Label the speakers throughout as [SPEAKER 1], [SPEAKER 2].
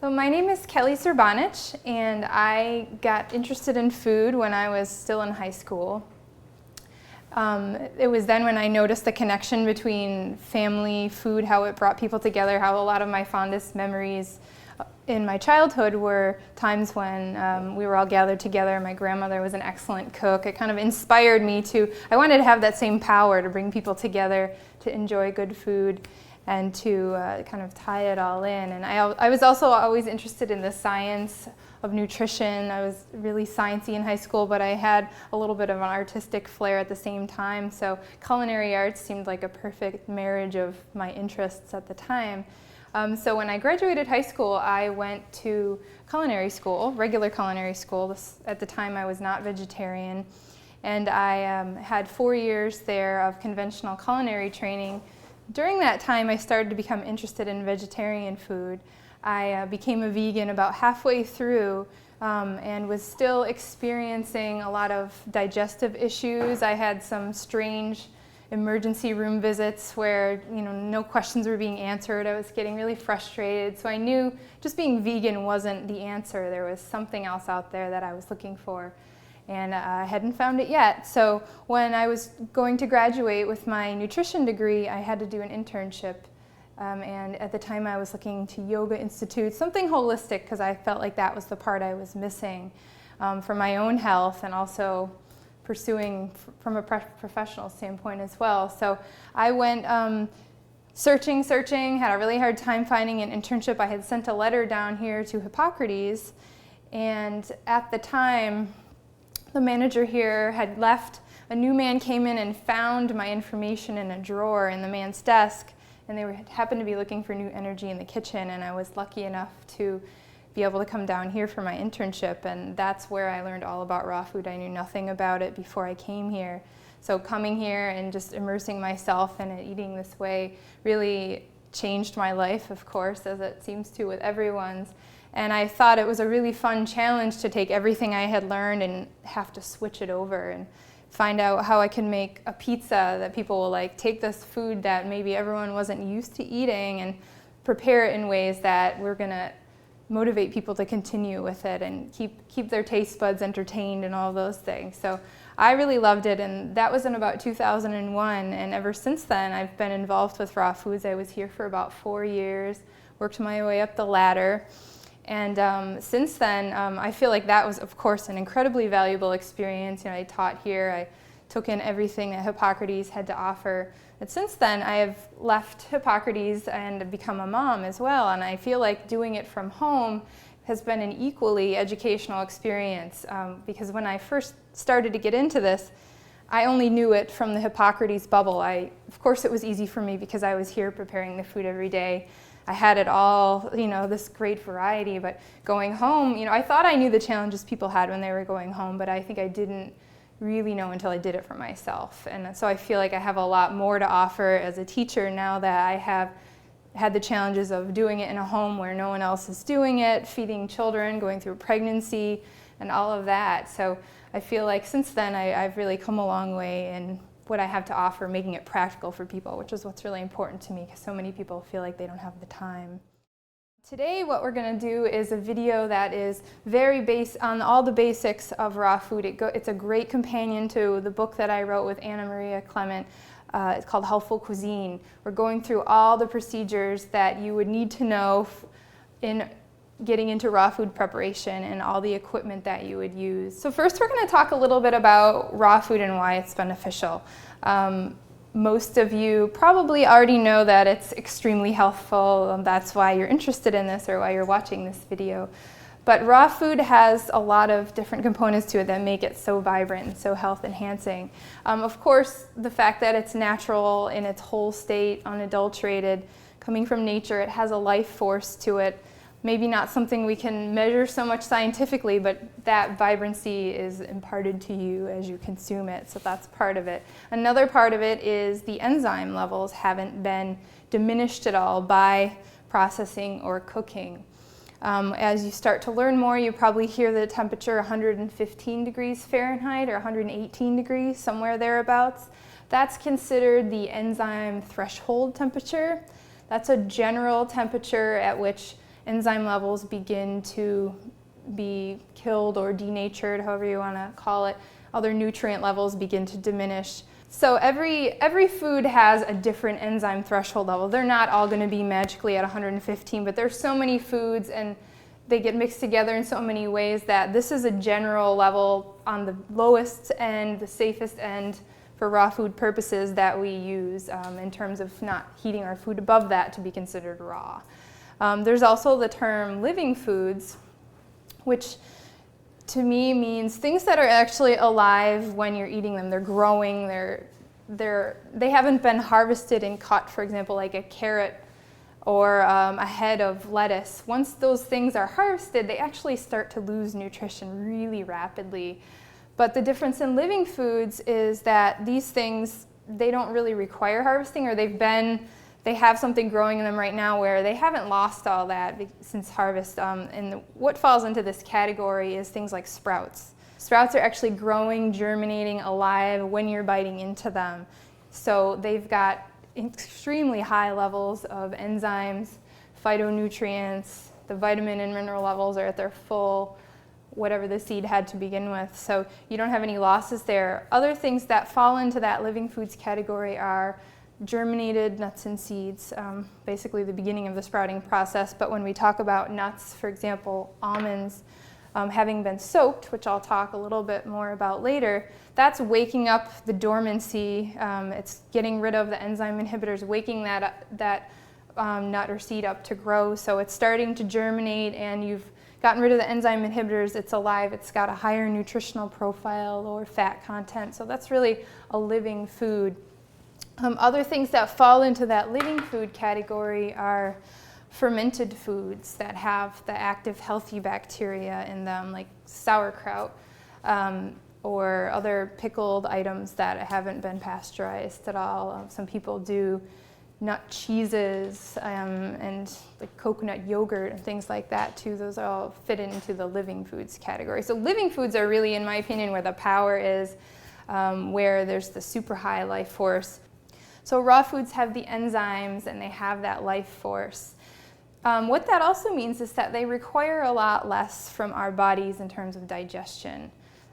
[SPEAKER 1] So my name is Kelly Serbonich, and I got interested in food when I was still in high school. It was then when I noticed the connection between family, food, how it brought people together, how a lot of my fondest memories in my childhood were times when we were all gathered together. My grandmother was an excellent cook. It kind of inspired me I wanted to have that same power to bring people together, to enjoy good food, and to kind of tie it all in. And I was also always interested in the science of nutrition. I was really sciencey in high school, but I had a little bit of an artistic flair at the same time. So culinary arts seemed like a perfect marriage of my interests at the time. So when I graduated high school, I went to culinary school, regular culinary school. At the time, I was not vegetarian. And I had 4 years there of conventional culinary training. During that time, I started to become interested in vegetarian food. I became a vegan about halfway through and was still experiencing a lot of digestive issues. I had some strange emergency room visits where no questions were being answered. I was getting really frustrated. So I knew just being vegan wasn't the answer. There was something else out there that I was looking for. And I hadn't found it yet. So when I was going to graduate with my nutrition degree, I had to do an internship. And at the time I was looking to yoga institutes, something holistic, because I felt like that was the part I was missing for my own health, and also pursuing from a professional standpoint as well. So I went searching, had a really hard time finding an internship. I had sent a letter down here to Hippocrates, and at the time, the manager here had left. A new man came in and found my information in a drawer in the man's desk, and they happened to be looking for new energy in the kitchen, and I was lucky enough to be able to come down here for my internship, and that's where I learned all about raw food. I knew nothing about it before I came here. So coming here and just immersing myself in it, eating this way, really changed my life, of course, as it seems to with everyone's. And I thought it was a really fun challenge to take everything I had learned and have to switch it over and find out how I can make a pizza that people will like, take this food that maybe everyone wasn't used to eating and prepare it in ways that we're gonna motivate people to continue with it and keep their taste buds entertained and all those things. So I really loved it, and that was in about 2001, and ever since then I've been involved with raw foods. I was here for about 4 years, worked my way up the ladder. And since then, I feel like that was, of course, an incredibly valuable experience. I taught here, I took in everything that Hippocrates had to offer. But since then, I have left Hippocrates and become a mom as well. And I feel like doing it from home has been an equally educational experience. Because when I first started to get into this, I only knew it from the Hippocrates bubble. Of course, it was easy for me because I was here preparing the food every day. I had it all, this great variety, but going home, I thought I knew the challenges people had when they were going home, but I think I didn't really know until I did it for myself. And so I feel like I have a lot more to offer as a teacher now that I have had the challenges of doing it in a home where no one else is doing it, feeding children, going through pregnancy, and all of that. So I feel like since then I've really come a long way in what I have to offer, making it practical for people, which is what's really important to me because so many people feel like they don't have the time. Today what we're going to do is a video that is very based on all the basics of raw food. It's a great companion to the book that I wrote with Anna Maria Clement. It's called Healthful Cuisine. We're going through all the procedures that you would need to know in getting into raw food preparation and all the equipment that you would use. So first we're going to talk a little bit about raw food and why it's beneficial. Most of you probably already know that it's extremely healthful. That's why you're interested in this or why you're watching this video. But raw food has a lot of different components to it that make it so vibrant and so health enhancing. Of course, the fact that it's natural in its whole state, unadulterated, coming from nature, it has a life force to it. Maybe not something we can measure so much scientifically, but that vibrancy is imparted to you as you consume it, so that's part of it. Another part of it is the enzyme levels haven't been diminished at all by processing or cooking. As you start to learn more, you probably hear the temperature 115 degrees Fahrenheit or 118 degrees, somewhere thereabouts. That's considered the enzyme threshold temperature. That's a general temperature at which enzyme levels begin to be killed or denatured, however you want to call it. Other nutrient levels begin to diminish. So every food has a different enzyme threshold level. They're not all going to be magically at 115, but there's so many foods and they get mixed together in so many ways that this is a general level on the lowest end, the safest end for raw food purposes that we use in terms of not heating our food above that to be considered raw. There's also the term living foods, which to me means things that are actually alive when you're eating them. They're growing, they haven't been harvested and cut, for example, like a carrot or a head of lettuce. Once those things are harvested, they actually start to lose nutrition really rapidly. But the difference in living foods is that these things, they don't really require harvesting, or they have something growing in them right now where they haven't lost all that since harvest. And what falls into this category is things like sprouts. Sprouts are actually growing, germinating, alive when you're biting into them. So they've got extremely high levels of enzymes, phytonutrients, the vitamin and mineral levels are at their full, whatever the seed had to begin with. So you don't have any losses there. Other things that fall into that living foods category are germinated nuts and seeds, basically the beginning of the sprouting process. But when we talk about nuts, for example, almonds, having been soaked, which I'll talk a little bit more about later, that's waking up the dormancy. It's getting rid of the enzyme inhibitors, waking that nut or seed up to grow. So it's starting to germinate and you've gotten rid of the enzyme inhibitors, it's alive, it's got a higher nutritional profile, lower fat content. So that's really a living food. Other things that fall into that living food category are fermented foods that have the active healthy bacteria in them, like sauerkraut or other pickled items that haven't been pasteurized at all. Some people do nut cheeses and like coconut yogurt and things like that too. Those all fit into the living foods category. So living foods are really, in my opinion, where the power is, where there's the super high life force. So raw foods have the enzymes and they have that life force. What that also means is that they require a lot less from our bodies in terms of digestion.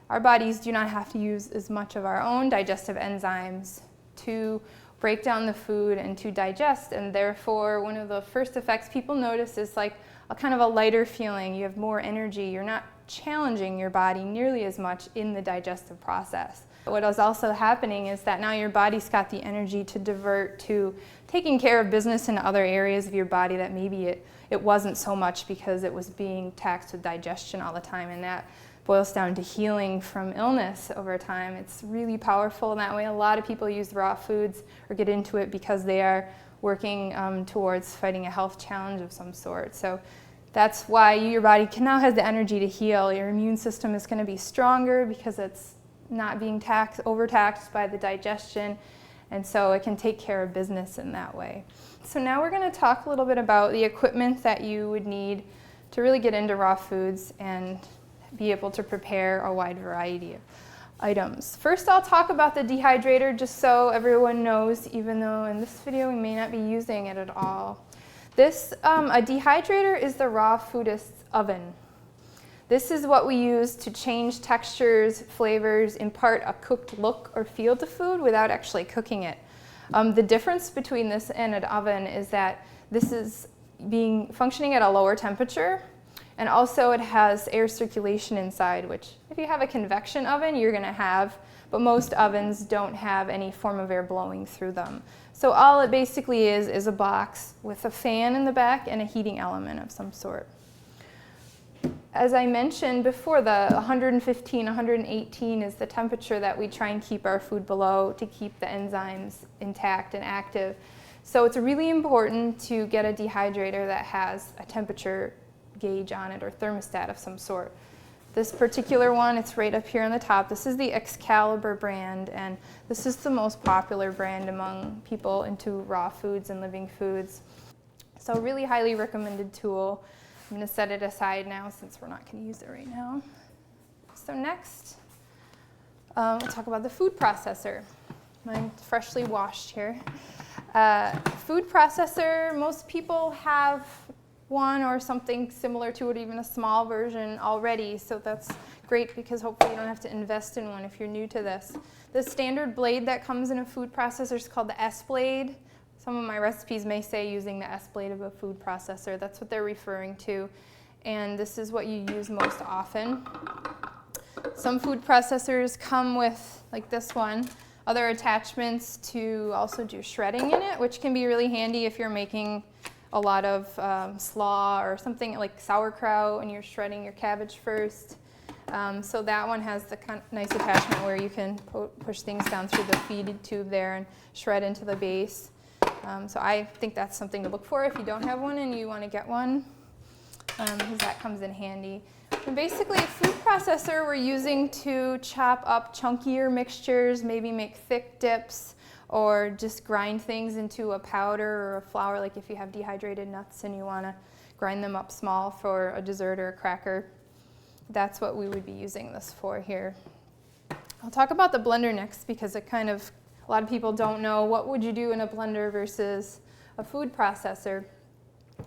[SPEAKER 1] Our bodies do not have to use as much of our own digestive enzymes to break down the food and to digest, and therefore one of the first effects people notice is like a kind of a lighter feeling. You have more energy. You're not challenging your body nearly as much in the digestive process. What is also happening is that now your body's got the energy to divert to taking care of business in other areas of your body that maybe it wasn't so much because it was being taxed with digestion all the time, and that boils down to healing from illness over time. It's really powerful in that way. A lot of people use raw foods or get into it because they are working towards fighting a health challenge of some sort. So that's why your body now has the energy to heal. Your immune system is going to be stronger because it's not being overtaxed by the digestion, and so it can take care of business in that way. So now we're going to talk a little bit about the equipment that you would need to really get into raw foods and be able to prepare a wide variety of items. First, I'll talk about the dehydrator just so everyone knows, even though in this video we may not be using it at all. A dehydrator is the raw foodist's oven. This is what we use to change textures, flavors, impart a cooked look or feel to food without actually cooking it. The difference between this and an oven is that this is functioning at a lower temperature, and also it has air circulation inside, which if you have a convection oven, you're going to have, but most ovens don't have any form of air blowing through them. So all it basically is a box with a fan in the back and a heating element of some sort. As I mentioned before, the 115, 118 is the temperature that we try and keep our food below to keep the enzymes intact and active. So it's really important to get a dehydrator that has a temperature gauge on it or thermostat of some sort. This particular one, it's right up here on the top. This is the Excalibur brand, and this is the most popular brand among people into raw foods and living foods. So really highly recommended tool. I'm going to set it aside now since we're not going to use it right now. So next, we'll talk about the food processor. Mine's freshly washed here. Food processor, most people have one or something similar to it, even a small version already. So that's great because hopefully you don't have to invest in one if you're new to this. The standard blade that comes in a food processor is called the S blade. Some of my recipes may say using the S blade of a food processor. That's what they're referring to. And this is what you use most often. Some food processors come with, like this one, other attachments to also do shredding in it, which can be really handy if you're making a lot of slaw or something like sauerkraut and you're shredding your cabbage first. So that one has the nice attachment where you can push things down through the feed tube there and shred into the base. So I think that's something to look for if you don't have one and you want to get one, because that comes in handy. And basically, a food processor we're using to chop up chunkier mixtures, maybe make thick dips, or just grind things into a powder or a flour, like if you have dehydrated nuts and you want to grind them up small for a dessert or a cracker. That's what we would be using this for here. I'll talk about the blender next because a lot of people don't know what would you do in a blender versus a food processor.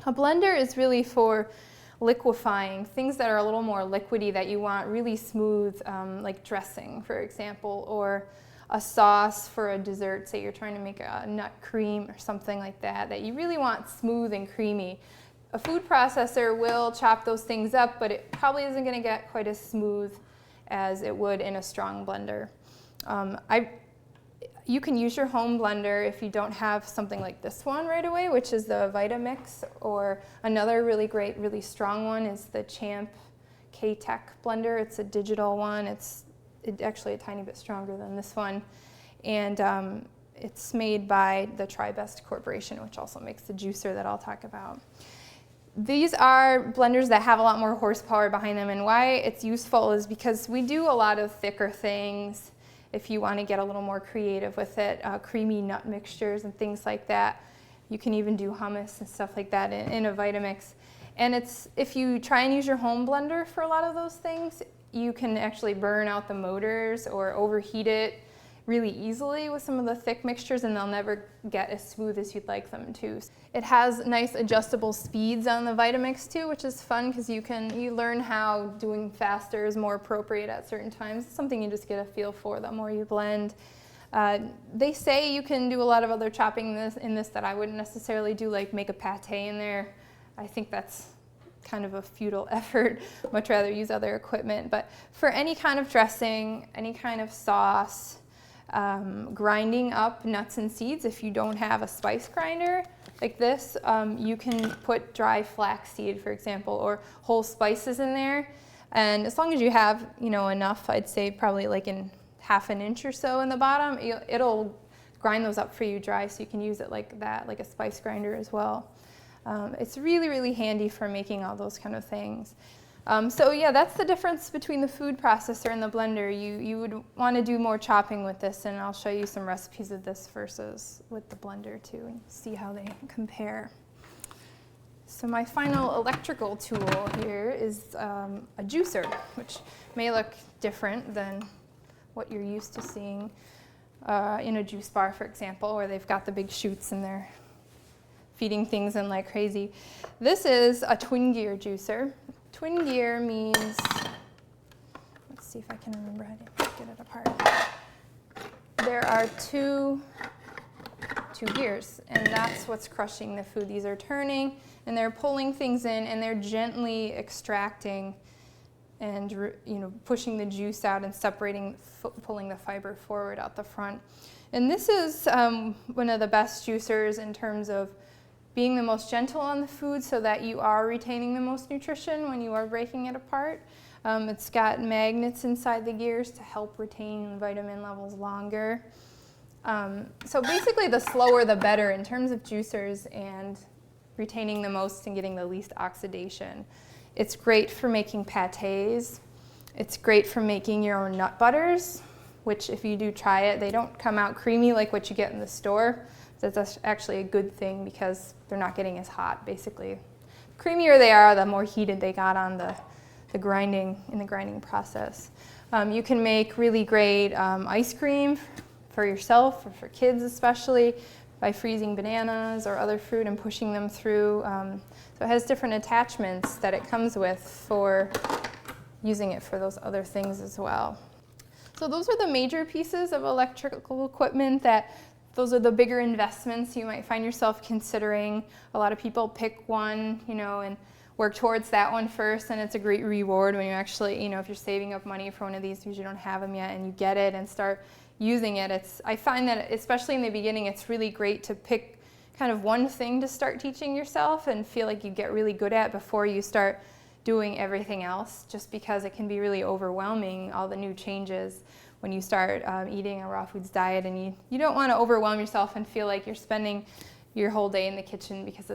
[SPEAKER 1] A blender is really for liquefying things that are a little more liquidy that you want really smooth, like dressing, for example, or a sauce for a dessert. Say you're trying to make a nut cream or something like that, that you really want smooth and creamy. A food processor will chop those things up, but it probably isn't going to get quite as smooth as it would in a strong blender. You can use your home blender if you don't have something like this one right away, which is the Vitamix, or another really great, really strong one is the Champ K-Tech blender. It's a digital one. It's actually a tiny bit stronger than this one. And it's made by the TriBest Corporation, which also makes the juicer that I'll talk about. These are blenders that have a lot more horsepower behind them, and why it's useful is because we do a lot of thicker things. If you want to get a little more creative with it, creamy nut mixtures and things like that. You can even do hummus and stuff like that in a Vitamix. And if you try and use your home blender for a lot of those things, you can actually burn out the motors or overheat it really easily with some of the thick mixtures, and they'll never get as smooth as you'd like them to. It has nice adjustable speeds on the Vitamix too, which is fun because you learn how doing faster is more appropriate at certain times. It's something you just get a feel for the more you blend. They say you can do a lot of other chopping in this that I wouldn't necessarily do, like make a pate in there. I think that's kind of a futile effort. Much rather use other equipment. But for any kind of dressing, any kind of sauce, grinding up nuts and seeds, if you don't have a spice grinder like this, you can put dry flaxseed, for example, or whole spices in there. And as long as you have, enough, I'd say probably like in half an inch or so in the bottom, it'll grind those up for you dry, so you can use it like that, like a spice grinder as well. It's really, really handy for making all those kind of things. So yeah, that's the difference between the food processor and the blender. You would want to do more chopping with this, and I'll show you some recipes of this versus with the blender too, and see how they compare. So my final electrical tool here is a juicer, which may look different than what you're used to seeing in a juice bar, for example, where they've got the big chutes and they're feeding things in like crazy. This is a twin gear juicer. Twin gear means, let's see if I can remember how to get it apart. There are two gears, and that's what's crushing the food. These are turning, and they're pulling things in, and they're gently extracting and pushing the juice out and separating, pulling the fiber forward out the front. And this is one of the best juicers in terms of being the most gentle on the food so that you are retaining the most nutrition when you are breaking it apart. It's got magnets inside the gears to help retain vitamin levels longer. So basically the slower the better in terms of juicers and retaining the most and getting the least oxidation. It's great for making pates. It's great for making your own nut butters, which if you do try it, they don't come out creamy like what you get in the store. So that's actually a good thing because they're not getting as hot, basically. The creamier they are, the more heated they got on the grinding, in the grinding process. You can make really great ice cream for yourself or for kids especially. by freezing bananas or other fruit and pushing them through. So it has different attachments that it comes with for using it for those other things as well. So those are the major pieces of electrical equipment those are the bigger investments you might find yourself considering. A lot of people pick one, and work towards that one first, and it's a great reward when you actually, if you're saving up money for one of these because you don't have them yet and you get it and start using it. I find that especially in the beginning, it's really great to pick kind of one thing to start teaching yourself and feel like you get really good at before you start doing everything else, just because it can be really overwhelming, all the new changes when you start eating a raw foods diet, and you don't want to overwhelm yourself and feel like you're spending your whole day in the kitchen, because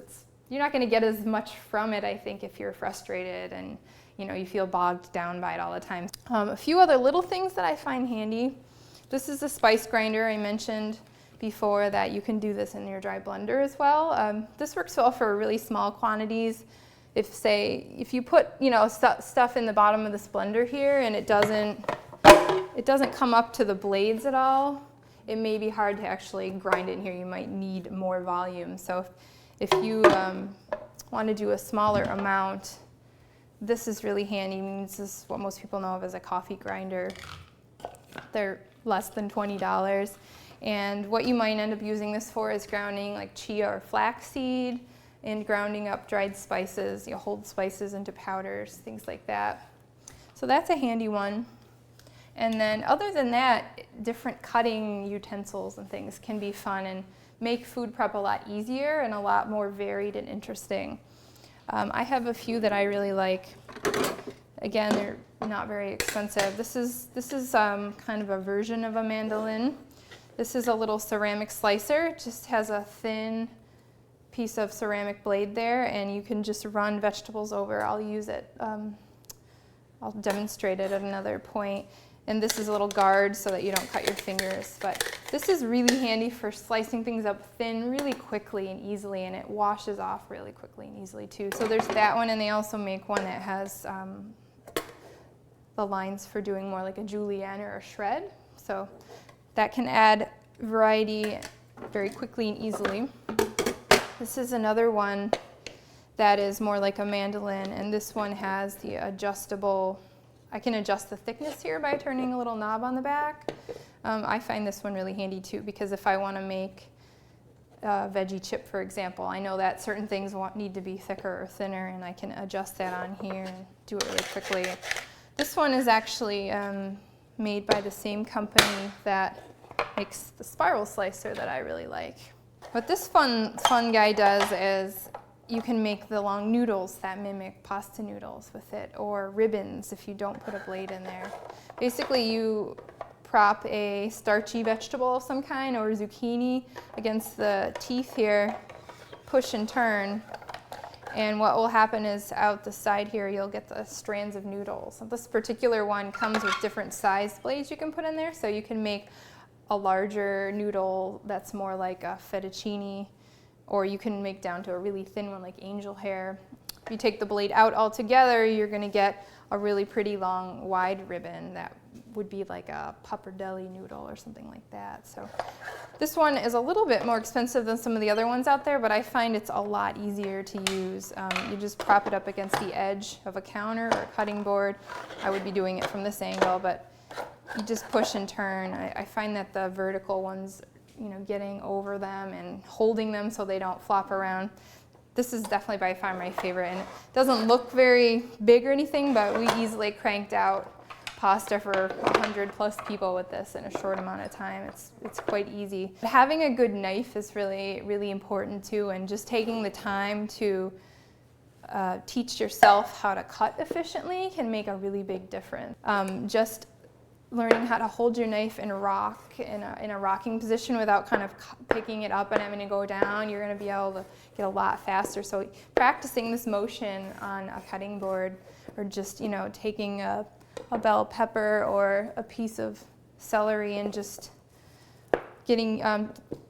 [SPEAKER 1] you're not going to get as much from it, I think, if you're frustrated and you feel bogged down by it all the time. A few other little things that I find handy. This is a spice grinder. I mentioned before that you can do this in your dry blender as well. This works well for really small quantities. If you put stuff in the bottom of this blender here and it doesn't come up to the blades at all, it may be hard to actually grind it in here. You might need more volume. So if you want to do a smaller amount, this is really handy. This is what most people know of as a coffee grinder. They're less than $20. And what you might end up using this for is grounding like chia or flaxseed, and grounding up dried spices, whole spices into powders, things like that. So that's a handy one. And then other than that, different cutting utensils and things can be fun and make food prep a lot easier and a lot more varied and interesting. I have a few that I really like. Again, they're not very expensive. This is kind of a version of a mandolin. This is a little ceramic slicer. It just has a thin piece of ceramic blade there, and you can just run vegetables over. I'll use it. I'll demonstrate it at another point. And this is a little guard so that you don't cut your fingers. But this is really handy for slicing things up thin really quickly and easily, and it washes off really quickly and easily too. So there's that one, and they also make one that has the lines for doing more like a julienne or a shred. So that can add variety very quickly and easily. This is another one that is more like a mandolin, and this one has the adjustable. I can adjust the thickness here by turning a little knob on the back. I find this one really handy too, because if I want to make a veggie chip, for example, I know that certain things need to be thicker or thinner, and I can adjust that on here and do it really quickly. This one is actually made by the same company that makes the spiral slicer that I really like. What this fun guy does is you can make the long noodles that mimic pasta noodles with it, or ribbons if you don't put a blade in there. Basically, you prop a starchy vegetable of some kind or zucchini against the teeth here, push and turn, and what will happen is out the side here you'll get the strands of noodles. This particular one comes with different sized blades you can put in there, so you can make a larger noodle that's more like a fettuccine, or you can make down to a really thin one like angel hair. If you take the blade out altogether, you're going to get a really pretty long wide ribbon that would be like a pappardelle noodle or something like that. So this one is a little bit more expensive than some of the other ones out there, but I find it's a lot easier to use. You just prop it up against the edge of a counter or a cutting board. I would be doing it from this angle, but you just push and turn. I find that the vertical ones, getting over them and holding them so they don't flop around. This is definitely by far my favorite, and it doesn't look very big or anything, but we easily cranked out pasta for 100+ people with this in a short amount of time. It's quite easy. Having a good knife is really, really important too, and just taking the time to teach yourself how to cut efficiently can make a really big difference. Just learning how to hold your knife and rock in a rocking position without kind of picking it up and having to go down, you're going to be able to get a lot faster. So practicing this motion on a cutting board, or just taking a bell pepper or a piece of celery and just getting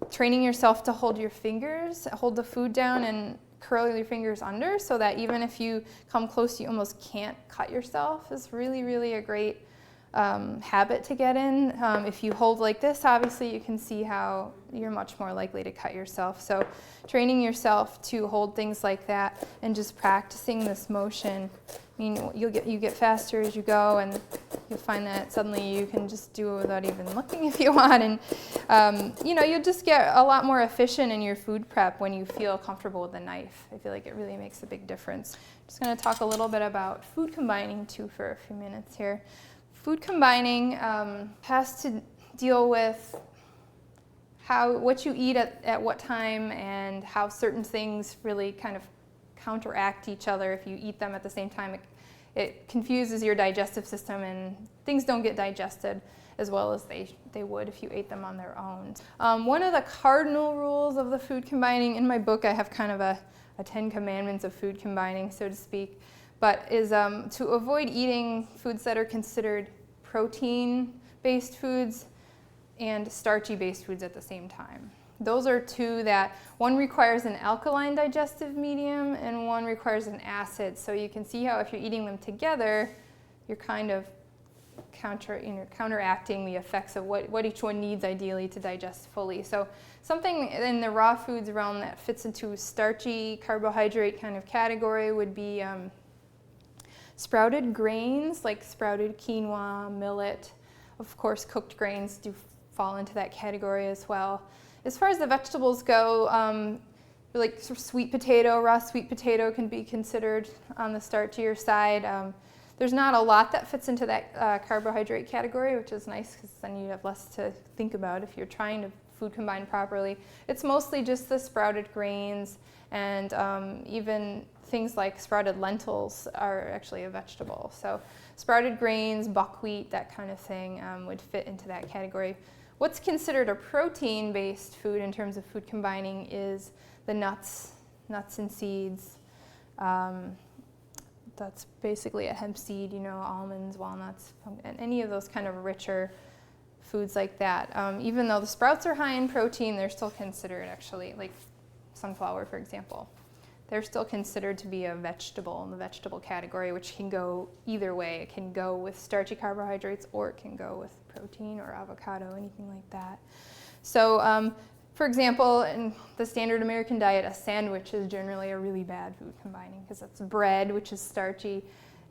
[SPEAKER 1] training yourself to hold your fingers, hold the food down and curl your fingers under, so that even if you come close, you almost can't cut yourself, is really, really a great habit to get in. If you hold like this, obviously you can see how you're much more likely to cut yourself. So training yourself to hold things like that and just practicing this motion, I mean, you get faster as you go, and you'll find that suddenly you can just do it without even looking if you want. And you'll just get a lot more efficient in your food prep when you feel comfortable with the knife. I feel like it really makes a big difference. I'm just going to talk a little bit about food combining too for a few minutes here. Food combining has to deal with what you eat at what time, and how certain things really kind of counteract each other. If you eat them at the same time, it confuses your digestive system, and things don't get digested as well as they would if you ate them on their own. One of the cardinal rules of the food combining, in my book I have kind of a 10 commandments of food combining, so to speak, but is to avoid eating foods that are considered protein-based foods and starchy-based foods at the same time. Those are two that, one requires an alkaline digestive medium and one requires an acid. So you can see how if you're eating them together, you're kind of counteracting the effects of what each one needs ideally to digest fully. So something in the raw foods realm that fits into starchy carbohydrate kind of category would be sprouted grains like sprouted quinoa, millet. Of course, cooked grains do fall into that category as well. As far as the vegetables go, like sort of sweet potato, raw sweet potato can be considered on the starchier side. There's not a lot that fits into that carbohydrate category, which is nice because then you have less to think about if you're trying to food combine properly. It's mostly just the sprouted grains, and even things like sprouted lentils are actually a vegetable. So sprouted grains, buckwheat, that kind of thing would fit into that category. What's considered a protein-based food in terms of food combining is the nuts and seeds. That's basically a hemp seed, almonds, walnuts, and any of those kind of richer foods like that. Even though the sprouts are high in protein, they're still considered actually, like sunflower, for example. They're still considered to be a vegetable in the vegetable category, which can go either way. It can go with starchy carbohydrates, or it can go with protein or avocado, anything like that. So, for example, in the standard American diet, a sandwich is generally a really bad food combining because it's bread, which is starchy,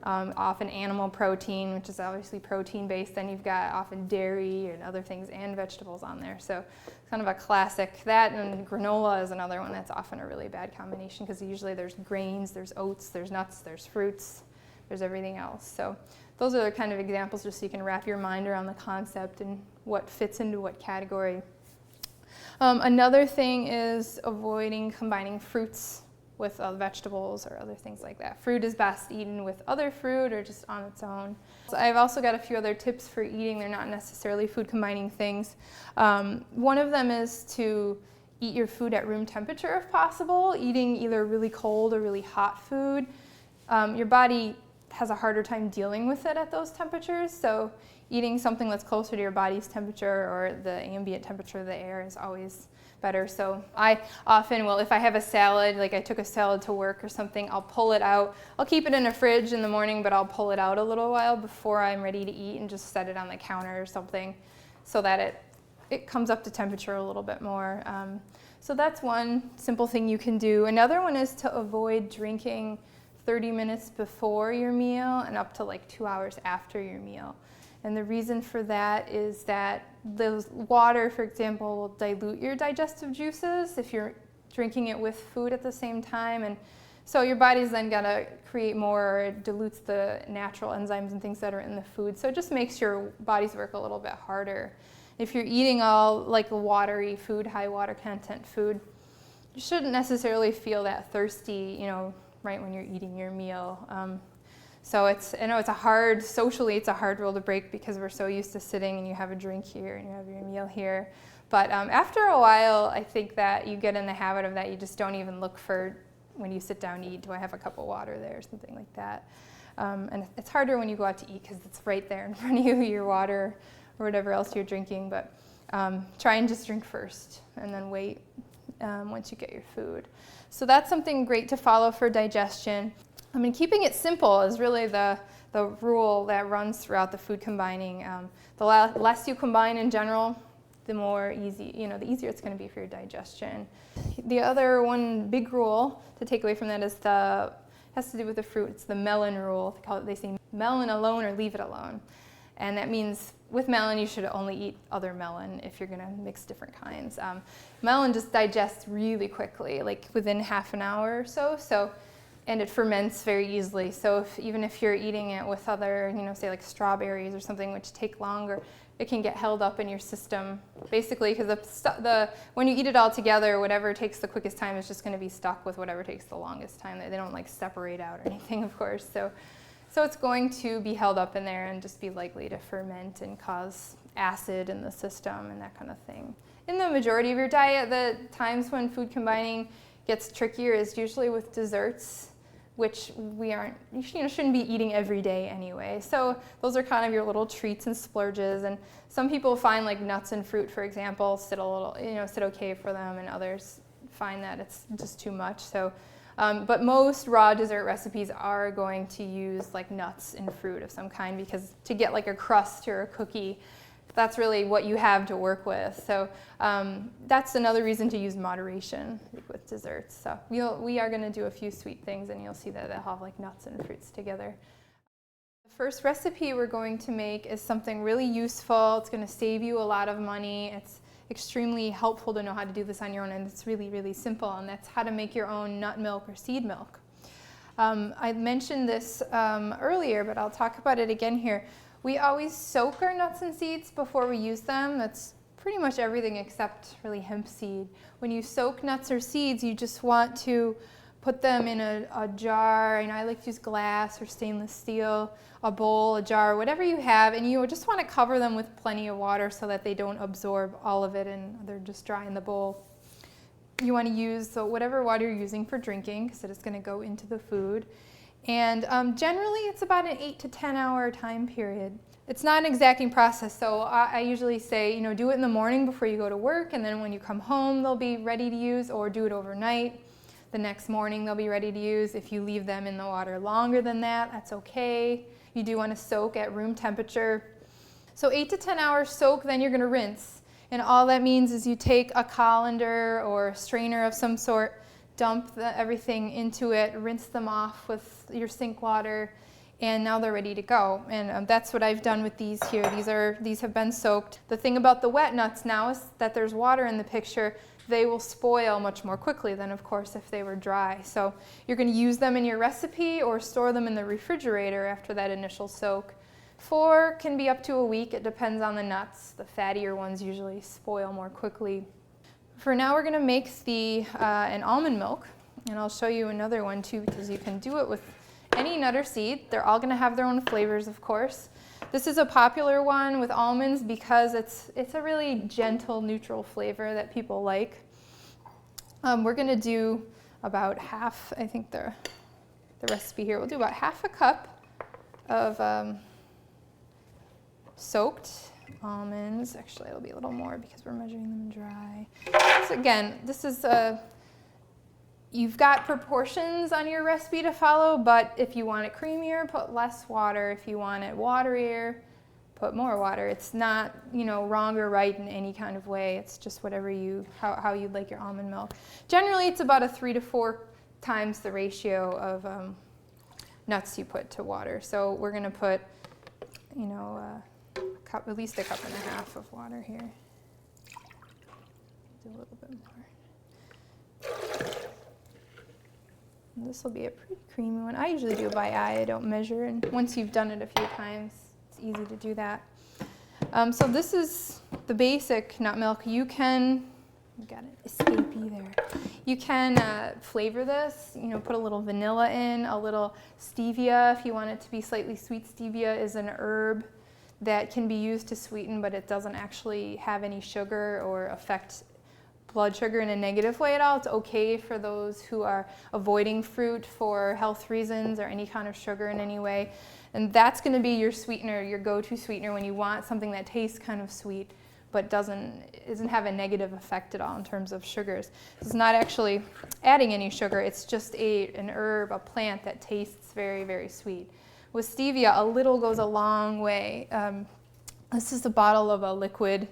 [SPEAKER 1] often animal protein, which is obviously protein-based. Then you've got often dairy and other things and vegetables on there. So kind of a classic. That and granola is another one that's often a really bad combination because usually there's grains, there's oats, there's nuts, there's fruits, there's everything else. So those are the kind of examples just so you can wrap your mind around the concept and what fits into what category. Another thing is avoiding combining fruits with vegetables or other things like that. Fruit is best eaten with other fruit or just on its own. So I've also got a few other tips for eating. They're not necessarily food combining things. One of them is to eat your food at room temperature if possible, eating either really cold or really hot food. Your body has a harder time dealing with it at those temperatures, so eating something that's closer to your body's temperature or the ambient temperature of the air is always better. So I often will, if I have a salad, like I took a salad to work or something, I'll pull it out. I'll keep it in a fridge in the morning, but I'll pull it out a little while before I'm ready to eat and just set it on the counter or something so that it comes up to temperature a little bit more. So that's one simple thing you can do. Another one is to avoid drinking 30 minutes before your meal and up to like 2 hours after your meal. And the reason for that is that the water, for example, will dilute your digestive juices if you're drinking it with food at the same time. And so your body's then got to create more, or it dilutes the natural enzymes and things that are in the food. So it just makes your body's work a little bit harder. If you're eating all like watery food, high water content food, you shouldn't necessarily feel that thirsty, right when you're eating your meal. So I know socially it's a hard rule to break because we're so used to sitting and you have a drink here and you have your meal here. But after a while, I think that you get in the habit of that. You just don't even look for, when you sit down to eat, do I have a cup of water there or something like that. And it's harder when you go out to eat because it's right there in front of you, your water or whatever else you're drinking. But try and just drink first and then wait once you get your food. So that's something great to follow for digestion. I mean, keeping it simple is really the rule that runs throughout the food combining. The less you combine in general, the the easier it's going to be for your digestion. The other one big rule to take away from that has to do with the fruit. It's the melon rule. They say melon alone or leave it alone. And that means with melon, you should only eat other melon if you're going to mix different kinds. Melon just digests really quickly, like within half an hour or so. And it ferments very easily. So even if you're eating it with other, say like strawberries or something, which take longer, it can get held up in your system. Basically, because when you eat it all together, whatever takes the quickest time is just going to be stuck with whatever takes the longest time. They don't like separate out or anything, of course. So it's going to be held up in there and just be likely to ferment and cause acid in the system and that kind of thing. In the majority of your diet, the times when food combining gets trickier is usually with desserts, which you shouldn't be eating every day anyway. So those are kind of your little treats and splurges. And some people find like nuts and fruit, for example, sit okay for them, and others find that it's just too much. So. But most raw dessert recipes are going to use like nuts and fruit of some kind, because to get like a crust or a cookie, that's really what you have to work with. So that's another reason to use moderation with desserts. So we are going to do a few sweet things, and you'll see that they'll have like nuts and fruits together. The first recipe we're going to make is something really useful. It's going to save you a lot of money. It's extremely helpful to know how to do this on your own, and it's really, really simple, and that's how to make your own nut milk or seed milk. I mentioned this earlier, but I'll talk about it again here. We always soak our nuts and seeds before we use them. That's pretty much everything except really hemp seed. When you soak nuts or seeds, you just want to put them in a jar. I like to use glass or stainless steel, a bowl, a jar, whatever you have, and you just want to cover them with plenty of water so that they don't absorb all of it and they're just dry in the bowl. You want to use whatever water you're using for drinking, because it's going to go into the food. And generally it's about an 8 to 10 hour time period. It's not an exacting process, so I usually say, do it in the morning before you go to work, and then when you come home they'll be ready to use, or do it overnight. The next morning they'll be ready to use. If you leave them in the water longer than that, that's okay. You do want to soak at room temperature. So 8 to 10 hours soak, then you're going to rinse. And all that means is you take a colander or a strainer of some sort, dump everything into it, rinse them off with your sink water, and now they're ready to go. And that's what I've done with these here. These have been soaked. The thing about the wet nuts now is that there's water in the picture. They will spoil much more quickly than, of course, if they were dry. So you're going to use them in your recipe or store them in the refrigerator after that initial soak. 4 can be up to a week. It depends on the nuts. The fattier ones usually spoil more quickly. For now, we're going to make an almond milk, and I'll show you another one too, because you can do it with any nut or seed. They're all going to have their own flavors, of course. This is a popular one with almonds because it's a really gentle, neutral flavor that people like. We're going to do about half, I think the recipe here, we'll do about half a cup of soaked almonds. Actually, it'll be a little more because we're measuring them dry. So again, this is you've got proportions on your recipe to follow, but if you want it creamier, put less water. If you want it waterier, put more water. It's not, wrong or right in any kind of way. It's just whatever how you'd like your almond milk. Generally, it's about a 3 to 4 times the ratio of nuts you put to water. So we're going to put, at least a cup and a half of water here. Do a little bit more. This will be a pretty creamy one. I usually do it by eye. I don't measure, and once you've done it a few times, it's easy to do that. So this is the basic nut milk. You can, got an escapee there. You can flavor this, put a little vanilla in, a little stevia if you want it to be slightly sweet. Stevia is an herb that can be used to sweeten, but it doesn't actually have any sugar or affect blood sugar in a negative way at all. It's okay for those who are avoiding fruit for health reasons or any kind of sugar in any way. And that's going to be your sweetener, your go-to sweetener when you want something that tastes kind of sweet. but doesn't have a negative effect at all in terms of sugars. It's not actually adding any sugar, it's just an herb, a plant that tastes very, very sweet. With stevia, a little goes a long way. This is a bottle of a liquid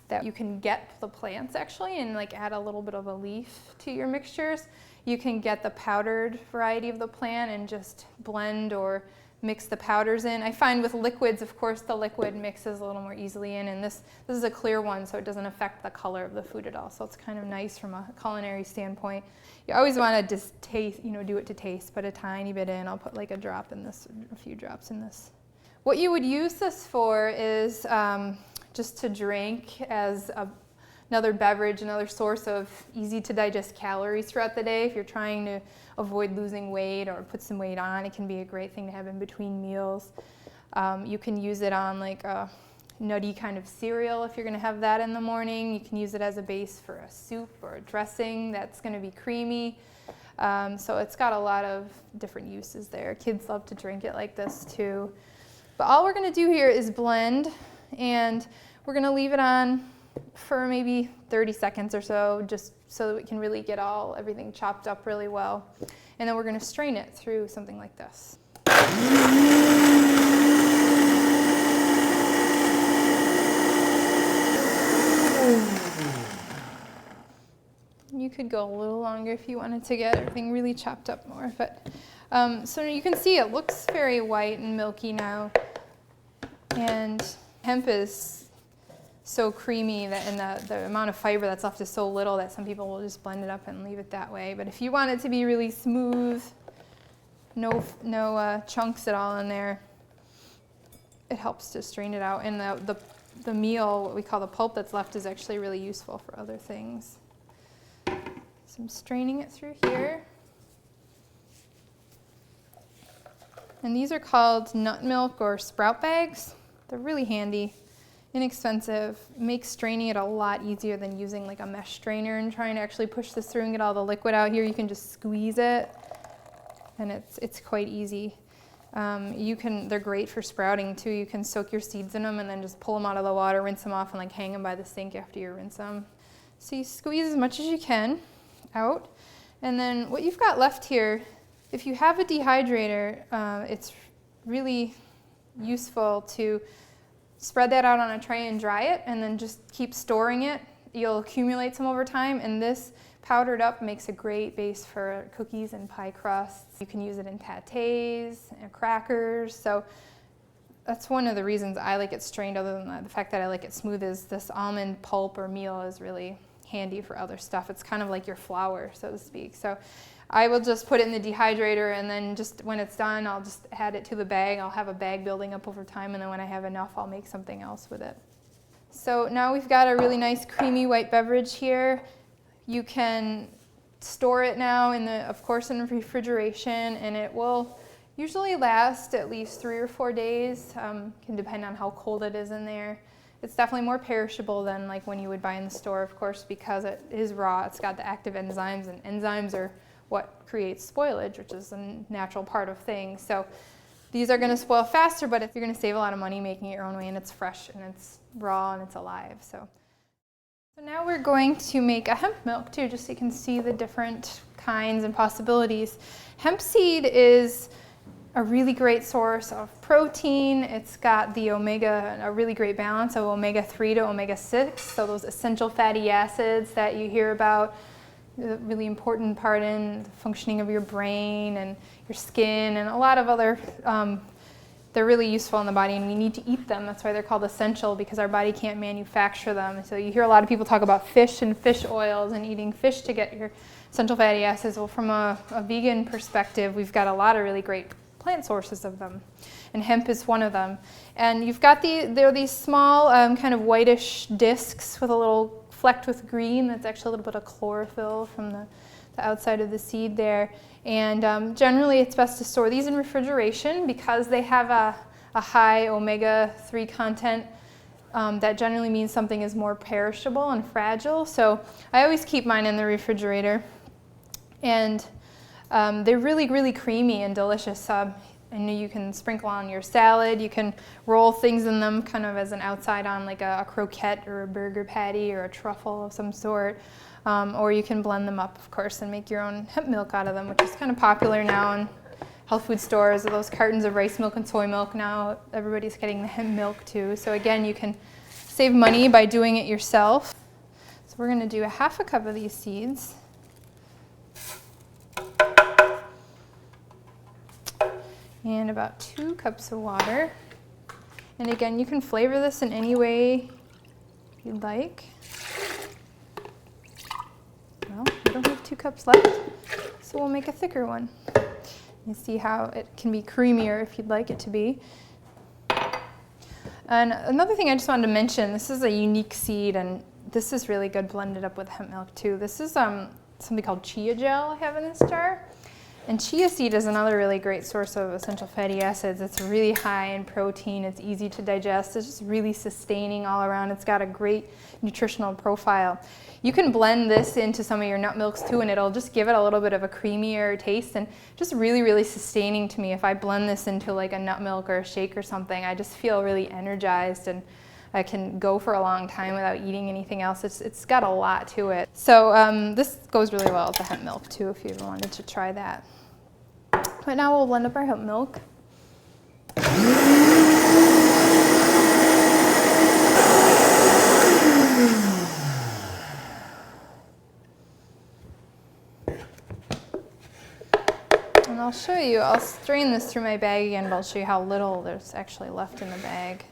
[SPEAKER 1] that you can get the plants actually and like add a little bit of a leaf to your mixtures. You can get the powdered variety of the plant and just blend or mix the powders in. I find with liquids, of course, the liquid mixes a little more easily in, and this is a clear one, so it doesn't affect the color of the food at all. So it's kind of nice from a culinary standpoint. You always want to just taste, do it to taste, put a tiny bit in. I'll put like a drop in this, a few drops in this. What you would use this for is just to drink as another beverage, another source of easy to digest calories throughout the day. If you're trying to avoid losing weight or put some weight on, it can be a great thing to have in between meals. You can use it on like a nutty kind of cereal if you're going to have that in the morning. You can use it as a base for a soup or a dressing that's going to be creamy. So it's got a lot of different uses there. Kids love to drink it like this too. But all we're going to do here is blend, and we're going to leave it on for maybe 30 seconds or so, just so that we can really get everything chopped up really well. And then we're going to strain it through something like this. You could go a little longer if you wanted to get everything really chopped up more, but so you can see it looks very white and milky now, and hemp is so creamy that, and the amount of fiber that's left is so little that some people will just blend it up and leave it that way. But if you want it to be really smooth, no chunks at all in there, it helps to strain it out. And the meal, what we call the pulp that's left, is actually really useful for other things. So I'm straining it through here. And these are called nut milk or sprout bags. They're really handy, inexpensive, makes straining it a lot easier than using like a mesh strainer and trying to actually push this through and get all the liquid out. Here you can just squeeze it, and it's quite easy. They're great for sprouting too. You can soak your seeds in them and then just pull them out of the water, rinse them off, and like hang them by the sink after you rinse them. So you squeeze as much as you can out, and then what you've got left here, if you have a dehydrator, it's really useful to spread that out on a tray and dry it, and then just keep storing it. You'll accumulate some over time, and this powdered up makes a great base for cookies and pie crusts. You can use it in pâtés and crackers. So that's one of the reasons I like it strained, other than the fact that I like it smooth, is this almond pulp or meal is really handy for other stuff. It's kind of like your flour, so to speak. So I will just put it in the dehydrator, and then just when it's done, I'll just add it to the bag. I'll have a bag building up over time, and then when I have enough, I'll make something else with it. So now we've got a really nice creamy white beverage here. You can store it now of course in refrigeration, and it will usually last at least 3 or 4 days. Can depend on how cold it is in there. It's definitely more perishable than like when you would buy in the store, of course, because it is raw. It's got the active enzymes, and enzymes are what creates spoilage, which is a natural part of things. So these are going to spoil faster, but if you're going to save a lot of money making it your own way, and it's fresh and it's raw and it's alive. So now we're going to make a hemp milk too, just so you can see the different kinds and possibilities. Hemp seed is a really great source of protein. It's got the a really great balance of omega-3 to omega-6, so those essential fatty acids that you hear about, a really important part in the functioning of your brain and your skin, and a lot of other, they're really useful in the body, and we need to eat them. That's why they're called essential, because our body can't manufacture them. So you hear a lot of people talk about fish and fish oils and eating fish to get your essential fatty acids. Well, from a vegan perspective, we've got a lot of really great plant sources of them, and hemp is one of them. And you've got there are these small kind of whitish discs with a little flecked with green. That's actually a little bit of chlorophyll from the outside of the seed there. And generally it's best to store these in refrigeration because they have a high omega-3 content. That generally means something is more perishable and fragile. So I always keep mine in the refrigerator. And they're really, really creamy and delicious. and you can sprinkle on your salad. You can roll things in them kind of as an outside on like a croquette or a burger patty or a truffle of some sort. Or you can blend them up, of course, and make your own hemp milk out of them, which is kind of popular now in health food stores. Those cartons of rice milk and soy milk, now everybody's getting the hemp milk too. So again, you can save money by doing it yourself. So we're going to do a half a cup of these seeds. And about 2 cups of water. And again, you can flavor this in any way you'd like. Well, we don't have 2 cups left, so we'll make a thicker one. You see how it can be creamier if you'd like it to be. And another thing I just wanted to mention, this is a unique seed, and this is really good blended up with hemp milk too. This is something called chia gel I have in this jar. And chia seed is another really great source of essential fatty acids. It's really high in protein, it's easy to digest, it's just really sustaining all around. It's got a great nutritional profile. You can blend this into some of your nut milks too, and it'll just give it a little bit of a creamier taste, and just really, really sustaining to me. If I blend this into like a nut milk or a shake or something, I just feel really energized, and I can go for a long time without eating anything else. It's got a lot to it. So this goes really well with the hemp milk too, if you ever wanted to try that. But now we'll blend up our hemp milk. And I'll show you, I'll strain this through my bag again, but I'll show you how little there's actually left in the bag.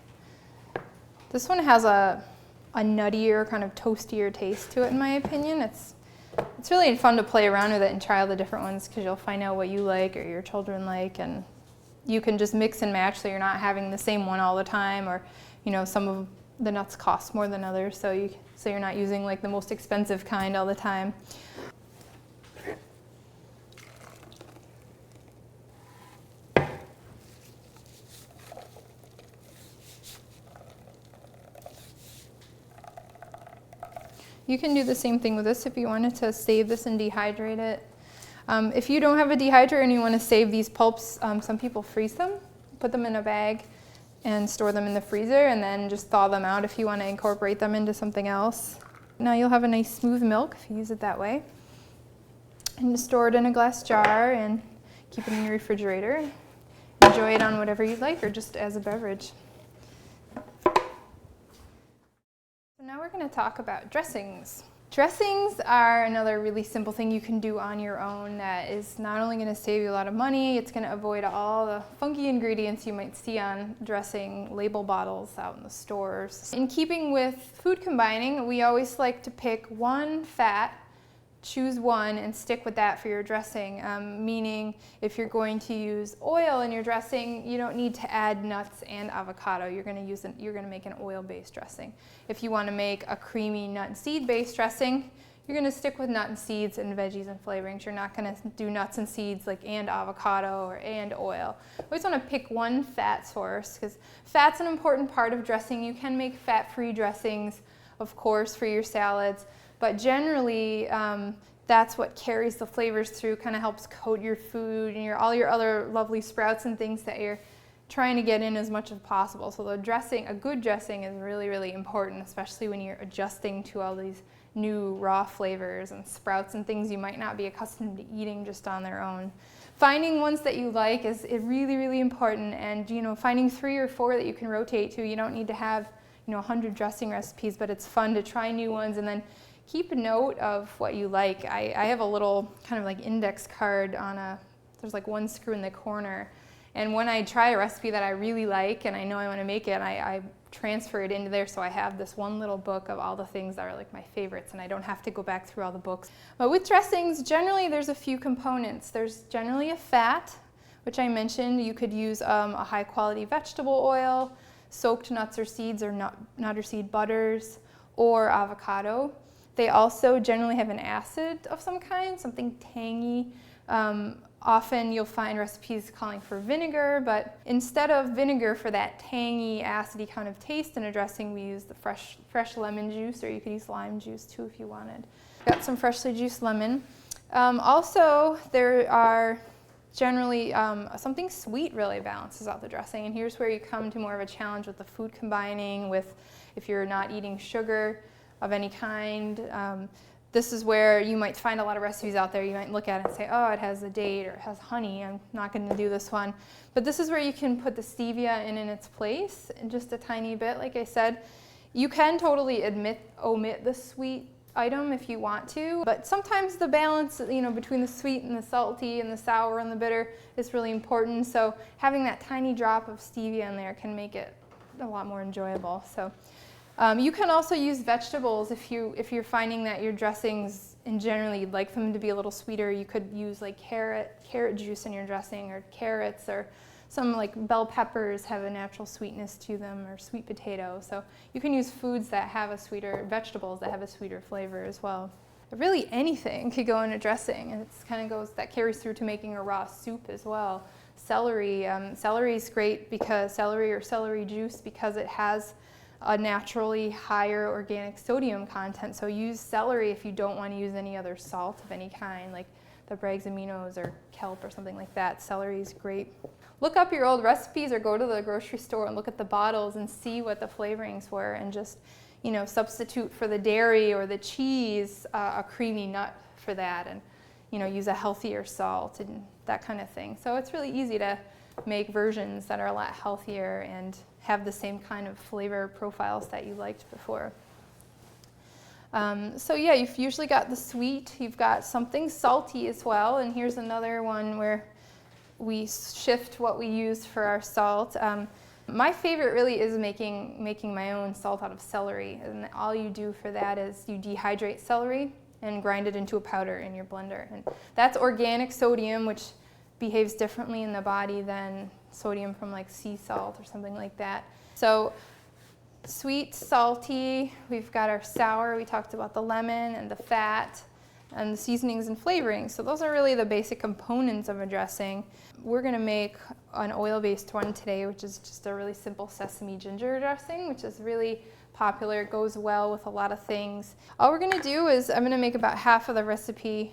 [SPEAKER 1] This one has a nuttier, kind of toastier taste to it, in my opinion. It's really fun to play around with it and try all the different ones, because you'll find out what you like or your children like, and you can just mix and match so you're not having the same one all the time, or some of the nuts cost more than others, so you're not using like the most expensive kind all the time. You can do the same thing with this if you wanted to save this and dehydrate it. If you don't have a dehydrator and you want to save these pulps, some people freeze them, put them in a bag and store them in the freezer, and then just thaw them out if you want to incorporate them into something else. Now you'll have a nice smooth milk if you use it that way. And just store it in a glass jar and keep it in your refrigerator. Enjoy it on whatever you'd like, or just as a beverage. Now we're going to talk about dressings. Dressings are another really simple thing you can do on your own that is not only going to save you a lot of money, it's going to avoid all the funky ingredients you might see on dressing label bottles out in the stores. In keeping with food combining, we always like to pick one fat, choose one, and stick with that for your dressing. Meaning, if you're going to use oil in your dressing, you don't need to add nuts and avocado. You're going to make an oil-based dressing. If you want to make a creamy nut and seed-based dressing, you're going to stick with nut and seeds and veggies and flavorings. You're not going to do nuts and seeds and avocado and oil. We always want to pick one fat source, because fat's an important part of dressing. You can make fat-free dressings, of course, for your salads. But generally, that's what carries the flavors through, kind of helps coat your food and all your other lovely sprouts and things that you're trying to get in as much as possible. So a good dressing is really, really important, especially when you're adjusting to all these new raw flavors and sprouts and things you might not be accustomed to eating just on their own. Finding ones that you like is really, really important, and finding 3 or 4 that you can rotate to. You don't need to have 100 dressing recipes, but it's fun to try new ones, and then keep a note of what you like. I have a little kind of like index card there's like one screw in the corner. And when I try a recipe that I really like and I know I want to make it, I transfer it into there, so I have this one little book of all the things that are like my favorites, and I don't have to go back through all the books. But with dressings, generally there's a few components. There's generally a fat, which I mentioned. You could use a high quality vegetable oil, soaked nuts or seeds, or nut or seed butters, or avocado. They also generally have an acid of some kind, something tangy. Often you'll find recipes calling for vinegar, but instead of vinegar for that tangy, acidy kind of taste in a dressing, we use the fresh lemon juice, or you could use lime juice too if you wanted. Got some freshly juiced lemon. Also, there are generally something sweet really balances out the dressing. And here's where you come to more of a challenge with the food combining with if you're not eating sugar of any kind. This is where you might find a lot of recipes out there. You might look at it and say, oh, it has a date or it has honey. I'm not going to do this one. But this is where you can put the stevia in its place, and just a tiny bit. Like I said, you can totally omit the sweet item if you want to, but sometimes the balance, between the sweet and the salty and the sour and the bitter is really important. So having that tiny drop of stevia in there can make it a lot more enjoyable. So you can also use vegetables if you're finding that your dressings, in general, you'd like them to be a little sweeter. You could use like carrot juice in your dressing, or carrots, or some like bell peppers have a natural sweetness to them, or sweet potato. So you can use foods that have a sweeter, vegetables that have a sweeter flavor as well. Really anything could go in a dressing, and that carries through to making a raw soup as well. Celery is great because celery juice, because it has a naturally higher organic sodium content. So use celery if you don't want to use any other salt of any kind, like the Bragg's aminos or kelp or something like that. Celery is great. Look up your old recipes or go to the grocery store and look at the bottles and see what the flavorings were, and just substitute for the dairy or the cheese a creamy nut for that, and use a healthier salt and that kind of thing. So it's really easy to make versions that are a lot healthier and have the same kind of flavor profiles that you liked before. So yeah, you've usually got the sweet, you've got something salty as well, and here's another one where we shift what we use for our salt. My favorite really is making my own salt out of celery, and all you do for that is you dehydrate celery and grind it into a powder in your blender. And that's organic sodium, which behaves differently in the body than sodium from like sea salt or something like that. So sweet, salty, we've got our sour, we talked about the lemon and the fat and the seasonings and flavorings. So those are really the basic components of a dressing. We're going to make an oil-based one today, which is just a really simple sesame ginger dressing, which is really popular. It goes well with a lot of things. All we're going to do is I'm going to make about half of the recipe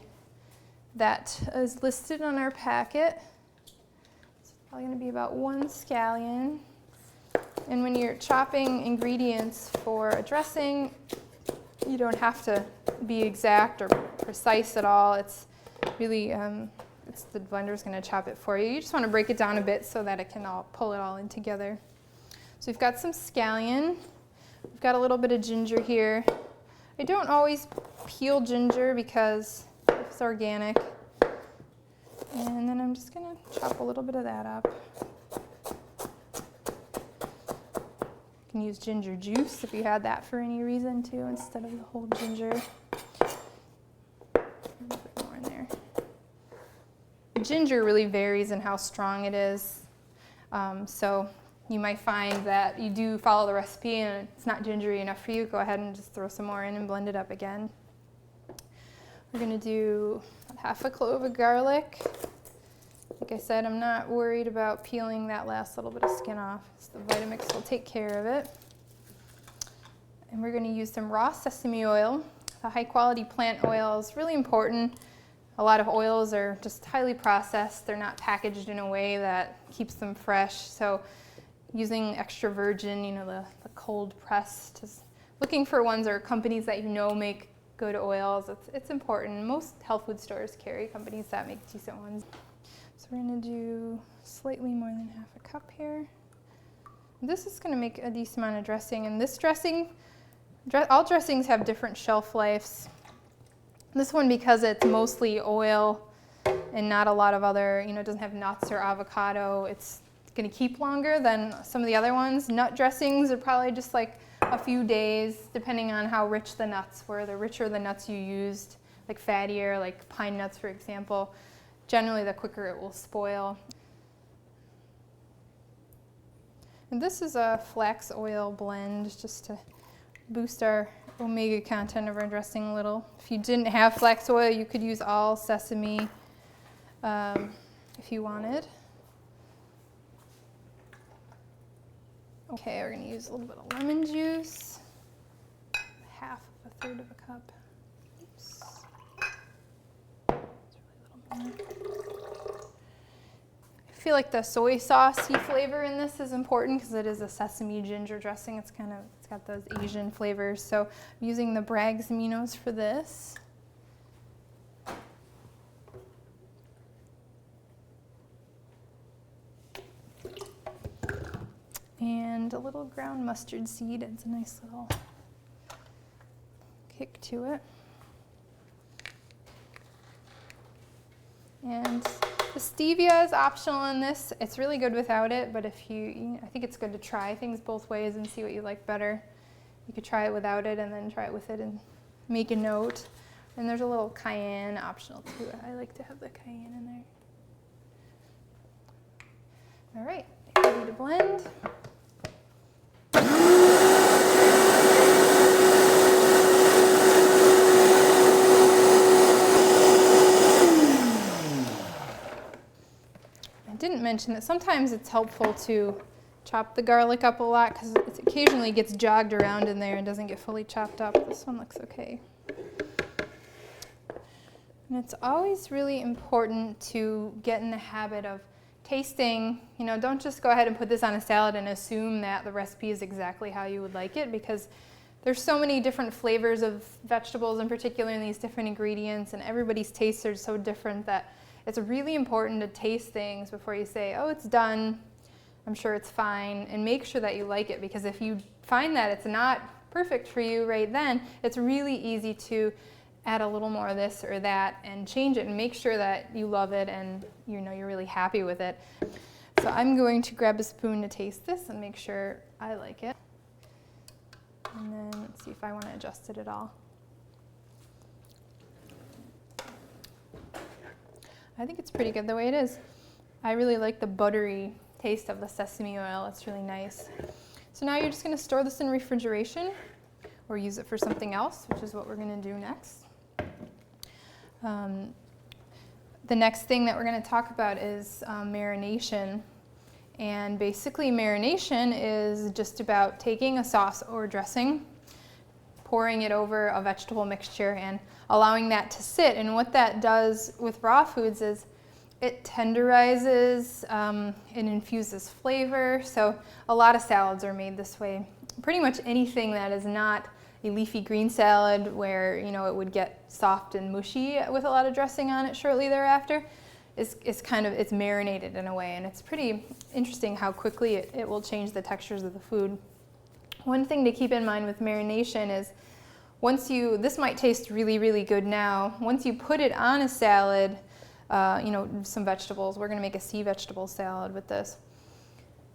[SPEAKER 1] that is listed on our packet. It's probably going to be about 1 scallion. And when you're chopping ingredients for a dressing, you don't have to be exact or precise at all. It's really, the blender's going to chop it for you. You just want to break it down a bit so that it can pull it all in together. So we've got some scallion. We've got a little bit of ginger here. I don't always peel ginger because it's organic. And then I'm just going to chop a little bit of that up. You can use ginger juice if you had that for any reason too, instead of the whole ginger. A little bit more in there. Ginger really varies in how strong it is. So you might find that you do follow the recipe and it's not gingery enough for you. Go ahead and just throw some more in and blend it up again. We're going to do half a clove of garlic. Like I said, I'm not worried about peeling that last little bit of skin off. So the Vitamix will take care of it. And we're going to use some raw sesame oil. The high quality plant oil is really important. A lot of oils are just highly processed. They're not packaged in a way that keeps them fresh. So using extra virgin, the cold pressed, just looking for ones or companies that make good oils. It's important. Most health food stores carry companies that make decent ones. So we're going to do slightly more than half a cup here. This is going to make a decent amount of dressing. And this dressing, all dressings have different shelf lives. This one, because it's mostly oil and not a lot of other, it doesn't have nuts or avocado, it's going to keep longer than some of the other ones. Nut dressings are probably just like a few days, depending on how rich the nuts were. The richer the nuts you used, like fattier, like pine nuts, for example, generally the quicker it will spoil. And this is a flax oil blend just to boost our omega content of our dressing a little. If you didn't have flax oil, you could use all sesame if you wanted. Okay, we're going to use a little bit of lemon juice, half of a third of a cup. Oops. That's really a little more. I feel like the soy sauce-y flavor in this is important because it is a sesame ginger dressing. It's got those Asian flavors. So I'm using the Bragg's aminos for this. And a little ground mustard seed adds a nice little kick to it. And the stevia is optional in this. It's really good without it, but if I think it's good to try things both ways and see what you like better. You could try it without it and then try it with it and make a note. And there's a little cayenne optional to it. I like to have the cayenne in there. All right, ready to blend. Didn't mention that sometimes it's helpful to chop the garlic up a lot because it occasionally gets jogged around in there and doesn't get fully chopped up. This one looks okay. And it's always really important to get in the habit of tasting. You know, don't just go ahead and put this on a salad and assume that the recipe is exactly how you would like it, because there's so many different flavors of vegetables in particular in these different ingredients, and everybody's tastes are so different that it's really important to taste things before you say, oh, it's done, I'm sure it's fine, and make sure that you like it, because if you find that it's not perfect for you right then, it's really easy to add a little more of this or that and change it and make sure that you love it and you know you're really happy with it. So I'm going to grab a spoon to taste this and make sure I like it. And then let's see if I want to adjust it at all. I think it's pretty good the way it is. I really like the buttery taste of the sesame oil. It's really nice. So now you're just going to store this in refrigeration or use it for something else, which is what we're going to do next. The next thing that we're going to talk about is marination. And basically marination is just about taking a sauce or dressing, pouring it over a vegetable mixture and allowing that to sit. And what that does with raw foods is it tenderizes, it infuses flavor. So a lot of salads are made this way. Pretty much anything that is not a leafy green salad where it would get soft and mushy with a lot of dressing on it shortly thereafter it's marinated in a way, and it's pretty interesting how quickly it will change the textures of the food. One thing to keep in mind with marination is this might taste really, really good now. Once you put it on a salad, some vegetables, we're going to make a sea vegetable salad with this.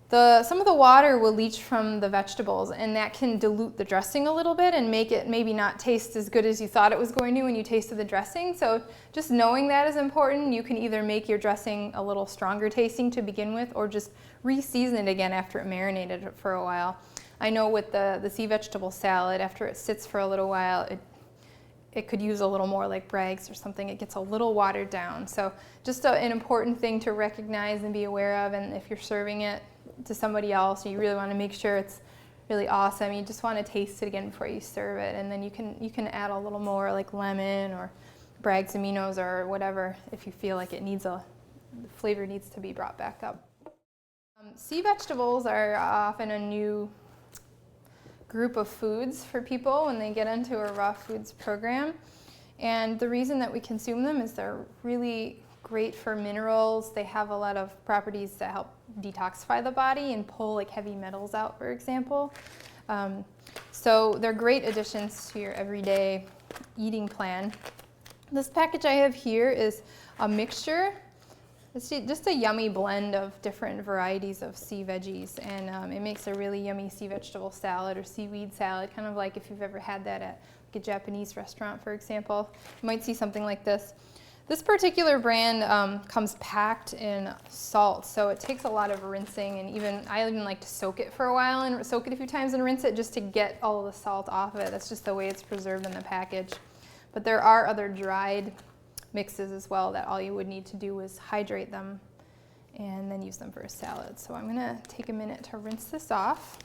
[SPEAKER 1] Some of the water will leach from the vegetables, and that can dilute the dressing a little bit and make it maybe not taste as good as you thought it was going to when you tasted the dressing. So just knowing that is important. You can either make your dressing a little stronger tasting to begin with, or just re-season it again after it marinated for a while. I know with the sea vegetable salad, after it sits for a little while, it could use a little more like Bragg's or something. It gets a little watered down. So just an important thing to recognize and be aware of, and if you're serving it to somebody else, you really want to make sure it's really awesome. You just want to taste it again before you serve it, and then you can add a little more like lemon or Bragg's aminos or whatever if you feel like the flavor needs to be brought back up. Sea vegetables are often a new group of foods for people when they get into a raw foods program, and the reason that we consume them is they're really great for minerals. They have a lot of properties that help detoxify the body and pull like heavy metals out, for example. So they're great additions to your everyday eating plan. This package I have here is a mixture. It's just a yummy blend of different varieties of sea veggies, and it makes a really yummy sea vegetable salad or seaweed salad, kind of like if you've ever had that at like a Japanese restaurant, for example. You might see something like this. This particular brand comes packed in salt, so it takes a lot of rinsing, and I even like to soak it for a while and soak it a few times and rinse it just to get all of the salt off of it. That's just the way it's preserved in the package. But there are other dried mixes as well that all you would need to do is hydrate them and then use them for a salad. So I'm going to take a minute to rinse this off.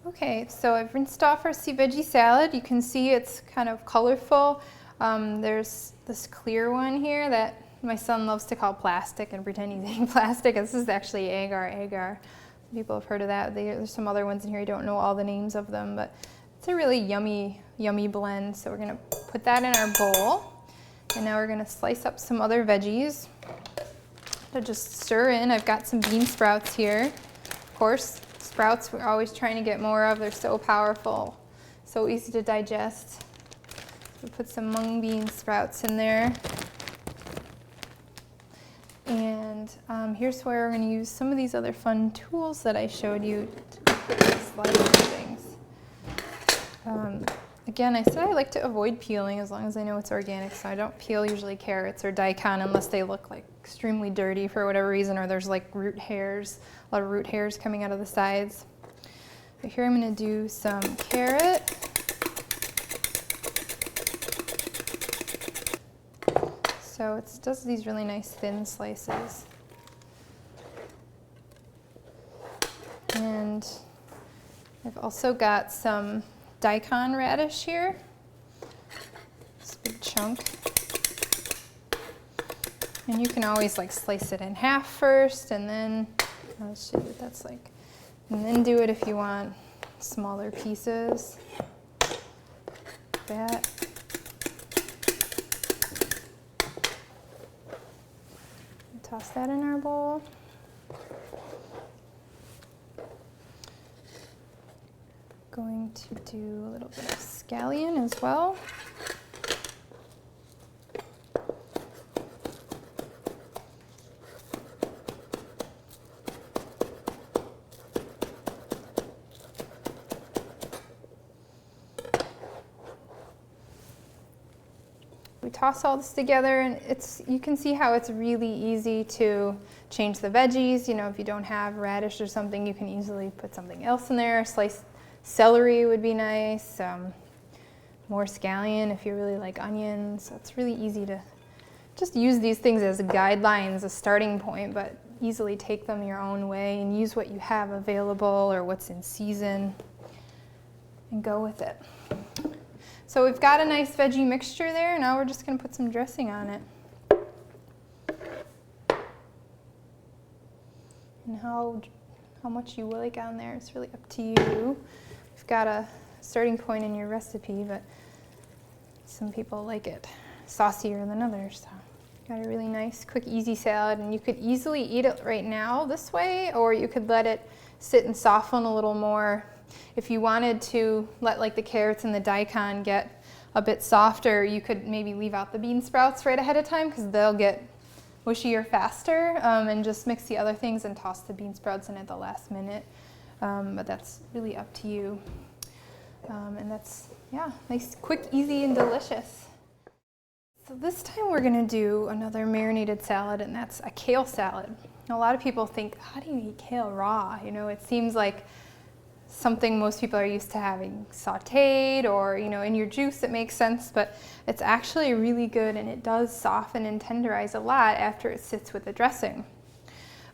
[SPEAKER 1] Okay, so I've rinsed off our sea veggie salad. You can see it's kind of colorful. There's this clear one here that my son loves to call plastic and pretend he's eating plastic. This is actually agar. People have heard of that. There's some other ones in here. I don't know all the names of them, but it's a really yummy blend. So we're gonna put that in our bowl. And now we're gonna slice up some other veggies to just stir in. I've got some bean sprouts here. Of course, sprouts we're always trying to get more of. They're so powerful, so easy to digest. We put some mung bean sprouts in there. And here's where we're going to use some of these other fun tools that I showed you to slice things. Again, I said I like to avoid peeling as long as I know it's organic, so I don't peel usually carrots or daikon unless they look like extremely dirty for whatever reason, or there's like root hairs, a lot of root hairs coming out of the sides. But here I'm going to do some carrot. So it does these really nice thin slices. And I've also got some daikon radish here. This big chunk. And you can always like slice it in half first and then, I'll show you what that's like. And then do it if you want smaller pieces. Like that. Toss that in our bowl. Going to do a little bit of scallion as well. We toss all this together, and you can see how it's really easy to change the veggies. You know, if you don't have radish or something, you can easily put something else in there. Sliced celery would be nice. More scallion if you really like onions. So it's really easy to just use these things as guidelines, a starting point, but easily take them your own way and use what you have available or what's in season and go with it. So we've got a nice veggie mixture there. Now we're just going to put some dressing on it. And how much you like on there is really up to you. You've got a starting point in your recipe, but some people like it saucier than others. So got a really nice, quick, easy salad, and you could easily eat it right now this way, or you could let it sit and soften a little more. If you wanted to let like the carrots and the daikon get a bit softer, you could maybe leave out the bean sprouts right ahead of time because they'll get mushier faster, and just mix the other things and toss the bean sprouts in at the last minute. But that's really up to you. And that's, yeah, nice, quick, easy, and delicious. So this time we're gonna do another marinated salad, and that's a kale salad. A lot of people think, how do you eat kale raw? You know, it seems like something most people are used to having sauteed or, you know, in your juice. It makes sense, but it's actually really good, and it does soften and tenderize a lot after it sits with the dressing.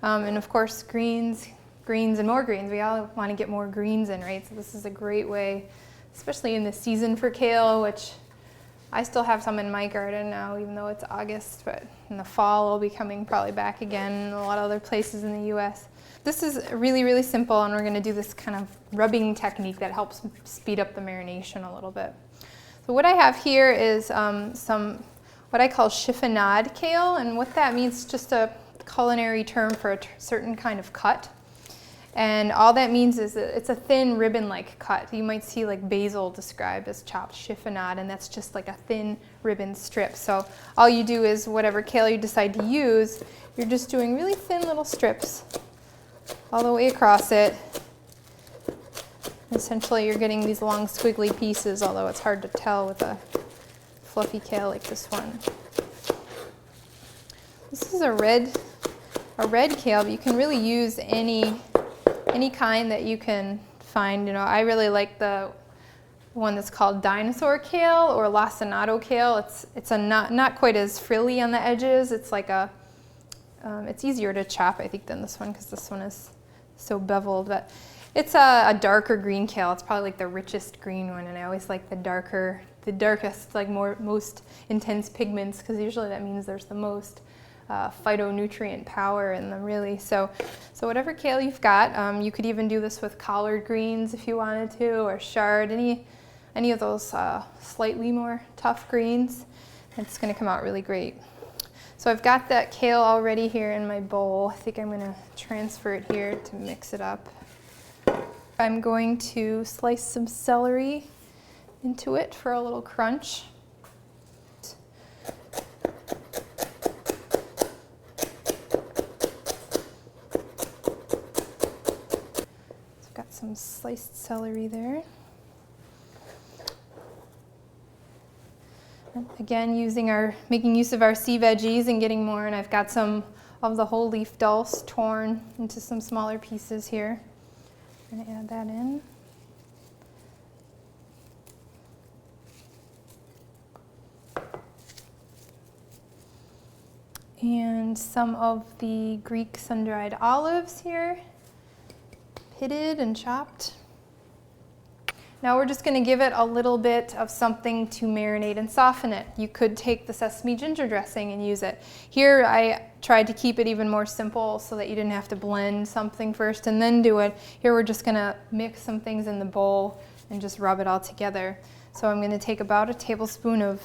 [SPEAKER 1] And of course, greens and more greens. We all want to get more greens in, right? So this is a great way, especially in the season for kale, which I still have some in my garden now, even though it's August, but in the fall it'll be coming probably back again in a lot of other places in the US. This is really, really simple, and we're going to do this kind of rubbing technique that helps speed up the marination a little bit. So what I have here is some what I call chiffonade kale, and what that means is just a culinary term for a certain kind of cut. And all that means is that it's a thin ribbon-like cut. You might see like basil described as chopped chiffonade, and that's just like a thin ribbon strip. So all you do is whatever kale you decide to use, you're just doing really thin little strips all the way across it. Essentially, you're getting these long squiggly pieces, although it's hard to tell with a fluffy kale like this one. This is a red kale, but you can really use any kind that you can find. You know, I really like the one that's called dinosaur kale or lacinato kale. It's a not quite as frilly on the edges. It's like it's easier to chop, I think, than this one because this one is so beveled. But it's a darker green kale. It's probably like the richest green one, and I always like the darker the darkest, like most intense pigments, because usually that means there's the most phytonutrient power in them, really. So whatever kale you've got, you could even do this with collard greens if you wanted to, or chard, any of those slightly more tough greens. It's going to come out really great. So I've got that kale already here in my bowl. I think I'm going to transfer it here to mix it up. I'm going to slice some celery into it for a little crunch. Some sliced celery there. And again, making use of our sea veggies and getting more, and I've got some of the whole leaf dulse torn into some smaller pieces here. I'm going to add that in. And some of the Greek sun-dried olives here, pitted and chopped. Now we're just going to give it a little bit of something to marinate and soften it. You could take the Sesame Ginger Dressing and use it. Here I tried to keep it even more simple so that you didn't have to blend something first and then do it. Here we're just going to mix some things in the bowl and just rub it all together. So I'm going to take about a tablespoon of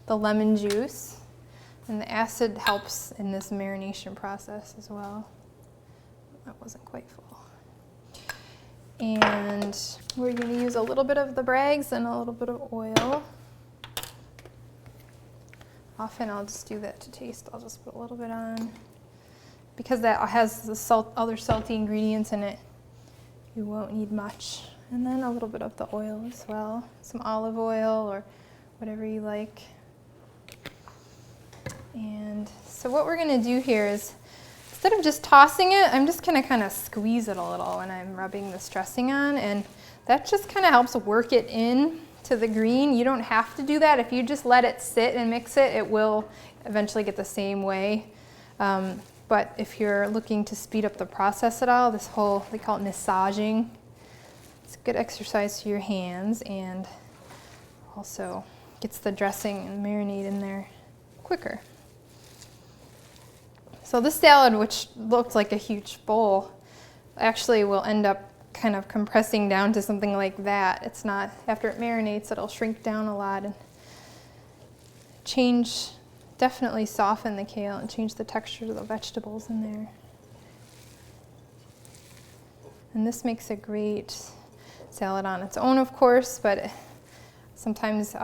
[SPEAKER 1] the lemon juice, and the acid helps in this marination process as well. That wasn't quite full. And we're going to use a little bit of the Bragg's and a little bit of oil. Often I'll just do that to taste. I'll just put a little bit on. Because that has the other salty ingredients in it, you won't need much. And then a little bit of the oil as well. Some olive oil or whatever you like. And so what we're going to do here is, instead of just tossing it, I'm just going to kind of squeeze it a little when I'm rubbing this dressing on, and that just kind of helps work it in to the green. You don't have to do that. If you just let it sit and mix it, it will eventually get the same way. But if you're looking to speed up the process at all, this whole, they call it massaging, it's a good exercise for your hands, and also gets the dressing and marinade in there quicker. So this salad, which looked like a huge bowl, actually will end up kind of compressing down to something like that. It's not, after it marinates, it'll shrink down a lot and definitely soften the kale and change the texture of the vegetables in there. And this makes a great salad on its own, of course, but sometimes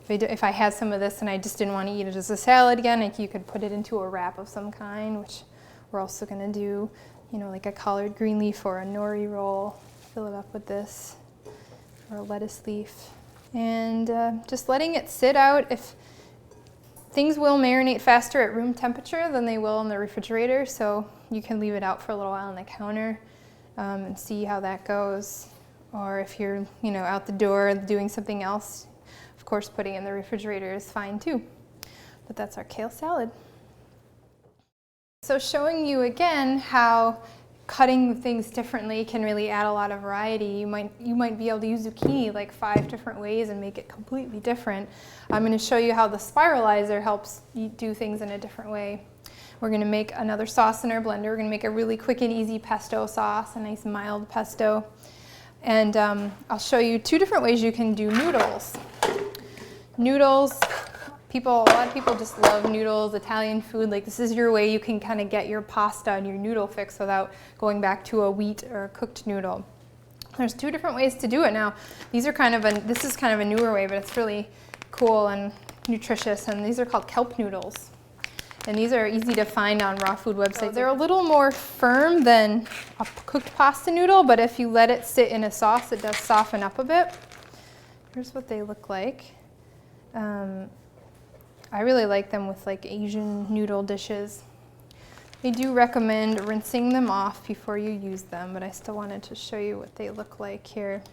[SPEAKER 1] if I had some of this and I just didn't want to eat it as a salad again, like you could put it into a wrap of some kind, which we're also going to do, like a collard green leaf or a nori roll. Fill it up with this, or a lettuce leaf. And just letting it sit out. If things will marinate faster at room temperature than they will in the refrigerator, so you can leave it out for a little while on the counter and see how that goes. Or if you're, out the door doing something else, of course, putting it in the refrigerator is fine too. But that's our kale salad. So showing you again how cutting things differently can really add a lot of variety. You might be able to use zucchini like 5 different ways and make it completely different. I'm going to show you how the spiralizer helps you do things in a different way. We're going to make another sauce in our blender. We're going to make a really quick and easy pesto sauce, a nice mild pesto. And I'll show you 2 different ways you can do noodles. Noodles, a lot of people just love noodles, Italian food. Like, this is your way you can kind of get your pasta and your noodle fix without going back to a wheat or a cooked noodle. There's 2 different ways to do it now. These are this is kind of a newer way, but it's really cool and nutritious, and these are called kelp noodles. And these are easy to find on raw food websites. They're a little more firm than a cooked pasta noodle, but if you let it sit in a sauce, it does soften up a bit. Here's what they look like. I really like them with like Asian noodle dishes. They do recommend rinsing them off before you use them, but I still wanted to show you what they look like here.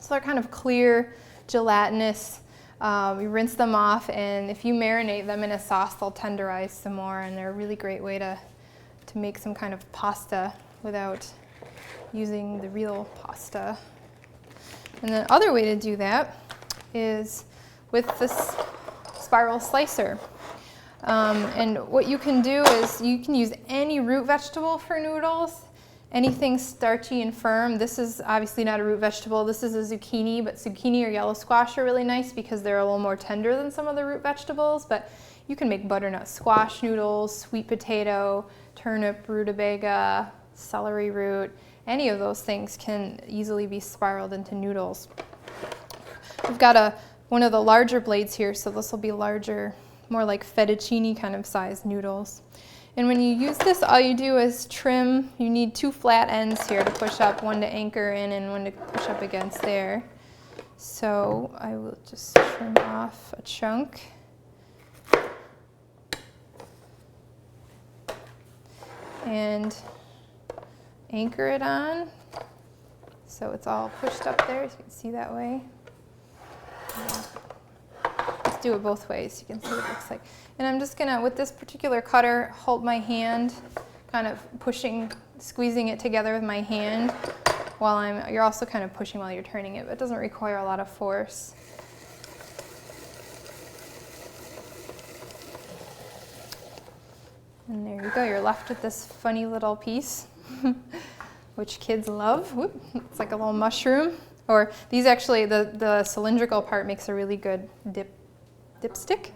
[SPEAKER 1] So they're kind of clear, gelatinous. You rinse them off, and if you marinate them in a sauce, they'll tenderize some more, and they're a really great way to make some kind of pasta without using the real pasta. And the other way to do that is with this spiral slicer. And what you can do is you can use any root vegetable for noodles, anything starchy and firm. This is obviously not a root vegetable. This is a zucchini, but zucchini or yellow squash are really nice because they're a little more tender than some of the root vegetables. But you can make butternut squash noodles, sweet potato, turnip, rutabaga, celery root. Any of those things can easily be spiraled into noodles. We've got one of the larger blades here, so this will be larger, more like fettuccine kind of size noodles. And when you use this, all you do is trim. You need 2 flat ends here to push up, one to anchor in and one to push up against there. So I will just trim off a chunk. And anchor it on so it's all pushed up there, so you can see that way. Let's do it both ways so you can see what it looks like. And I'm just gonna, with this particular cutter, hold my hand, kind of squeezing it together with my hand while you're also kind of pushing while you're turning it, but it doesn't require a lot of force. And there you go, you're left with this funny little piece, which kids love. Whoop, it's like a little mushroom. Or these actually, the cylindrical part makes a really good dipstick.